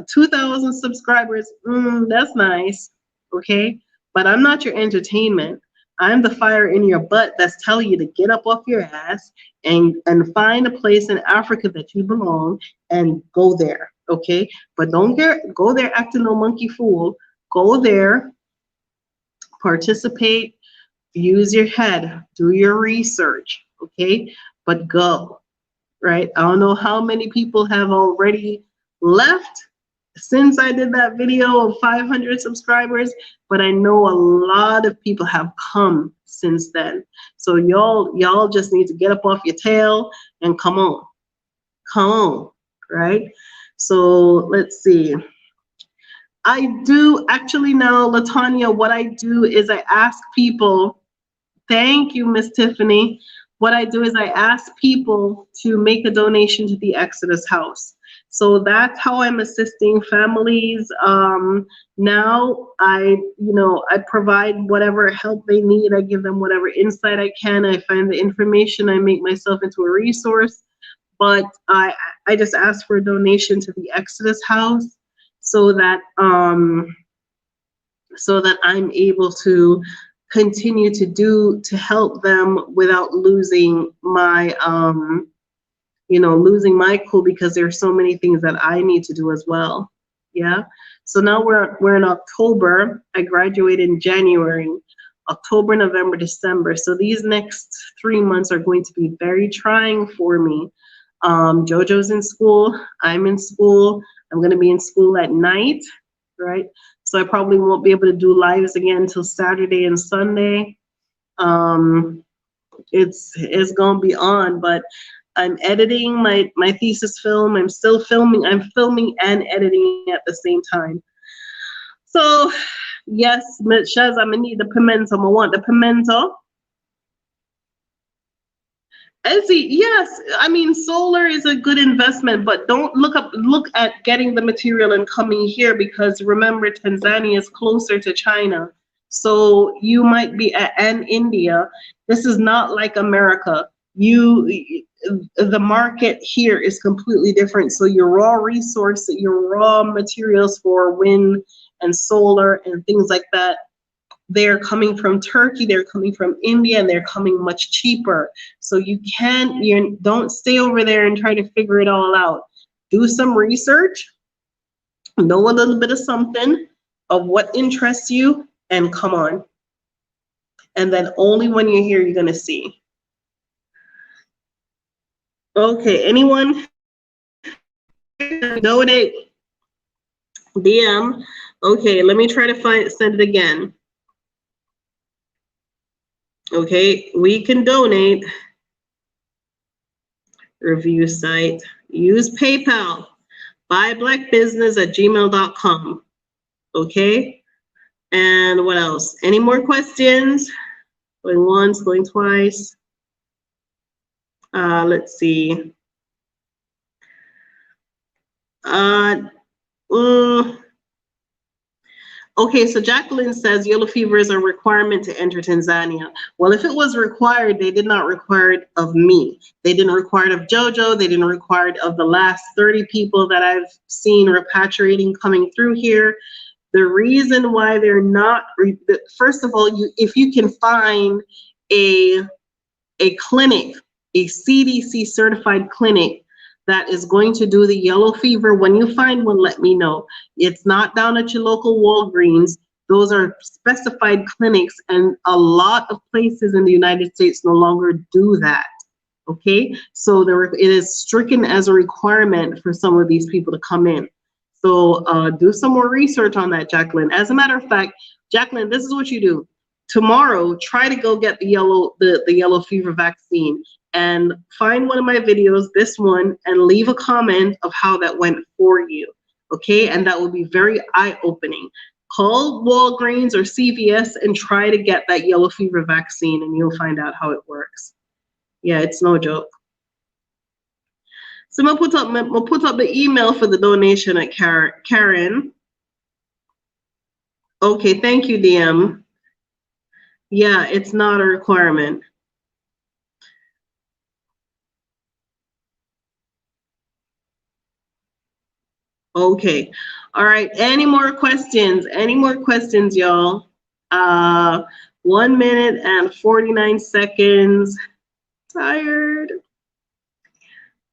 2,000 subscribers. That's nice. Okay. But I'm not your entertainment. I'm the fire in your butt that's telling you to get up off your ass and find a place in Africa that you belong and go there. Okay. But don't go there acting no monkey fool. Go there, participate, use your head, do your research, okay? But go, right? I don't know how many people have already left since I did that video of 500 subscribers, but I know a lot of people have come since then. So y'all just need to get up off your tail and come on, right? So let's see. I do actually now, Latanya, what I do is I ask people, thank you, Miss Tiffany. What I do is I ask people to make a donation to the Exodus House. So that's how I'm assisting families. Now I provide whatever help they need. I give them whatever insight I can. I find the information. I make myself into a resource. But I just ask for a donation to the Exodus House so that I'm able to continue to help them without losing my losing my cool, because there's so many things that I need to do as well. Yeah. So now we're in October. I graduated in January, October, November, December. So these next 3 months are going to be very trying for me. JoJo's in school. I'm in school. I'm going to be in school at night, right? So I probably won't be able to do lives again until Saturday and Sunday. It's going to be on, but I'm editing my thesis film. I'm still filming. I'm filming and editing at the same time. So yes, Ms. Shaz, I'm going to need the pimento. I want the pimento. Ezzy, yes, I mean solar is a good investment, but don't look at getting the material and coming here, because remember Tanzania is closer to China, so you might be and India. This is not like America. The market here is completely different. So your raw materials for wind and solar and things like that, they're coming from Turkey, they're coming from India, and they're coming much cheaper. So you don't stay over there and try to figure it all out. Do some research, know a little bit of something of what interests you, and come on. And then only when you're here, you're gonna see. Okay, anyone? Donate. DM. Okay, let me try to send it again. Okay, we can donate. Review site. Use PayPal. buyblackbusiness@gmail.com. Okay, and what else? Any more questions? Going once, going twice. Let's see. Okay, so Jacqueline says yellow fever is a requirement to enter Tanzania. Well, if it was required, they did not require it of me. They didn't require it of JoJo. They didn't require it of the last 30 people that I've seen repatriating coming through here. The reason why they're not, first of all, if you can find a clinic, a CDC certified clinic that is going to do the yellow fever, when you find one, let me know. It's not down at your local Walgreens. Those are specified clinics, and a lot of places in the United States no longer do that. Okay, so it is stricken as a requirement for some of these people to come in. So do some more research on that, Jacqueline. As a matter of fact, Jacqueline, this is what you do. Tomorrow, try to go get the yellow fever vaccine, and find one of my videos, this one, and leave a comment of how that went for you. Okay, and that will be very eye-opening. Call Walgreens or CVS and try to get that yellow fever vaccine, and you'll find out how it works. Yeah, it's no joke. So I'm gonna put up the email for the donation at Karen. Okay, thank you, DM. Yeah, it's not a requirement. Okay. All right. Any more questions? Any more questions, y'all? 1 minute and 49 seconds. Tired.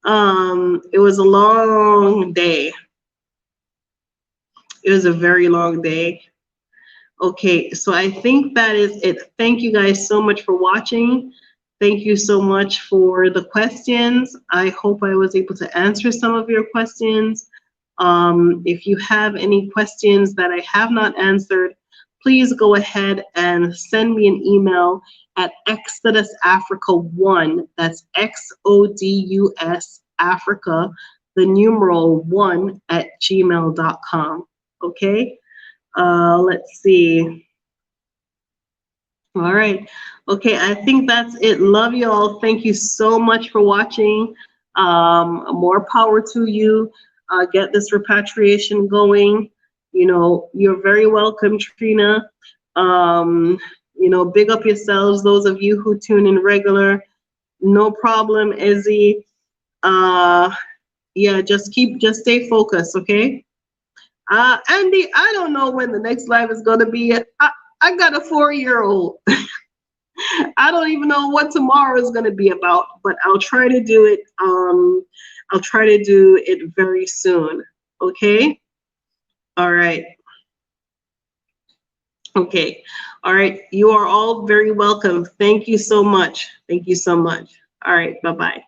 It was a long day. It was a very long day. Okay, so I think that is it. Thank you guys so much for watching. Thank you so much for the questions. I hope I was able to answer some of your questions. If you have any questions that I have not answered, please go ahead and send me an email at ExodusAfrica1. That's XODUS Africa, the numeral 1 at gmail.com. Okay? Let's see. All right. Okay, I think that's it. Love you all. Thank you so much for watching. More power to you. Get this repatriation going. You know, you're very welcome, Trina. You know, big up yourselves, those of you who tune in regular. No problem, Izzy. Yeah, just stay focused, okay? Andy, I don't know when the next live is gonna be. I got a 4-year-old. I don't even know what tomorrow is gonna be about, but I'll try to do it. I'll try to do it very soon. Okay. All right. Okay. All right. You are all very welcome. Thank you so much. Thank you so much. All right. Bye-bye.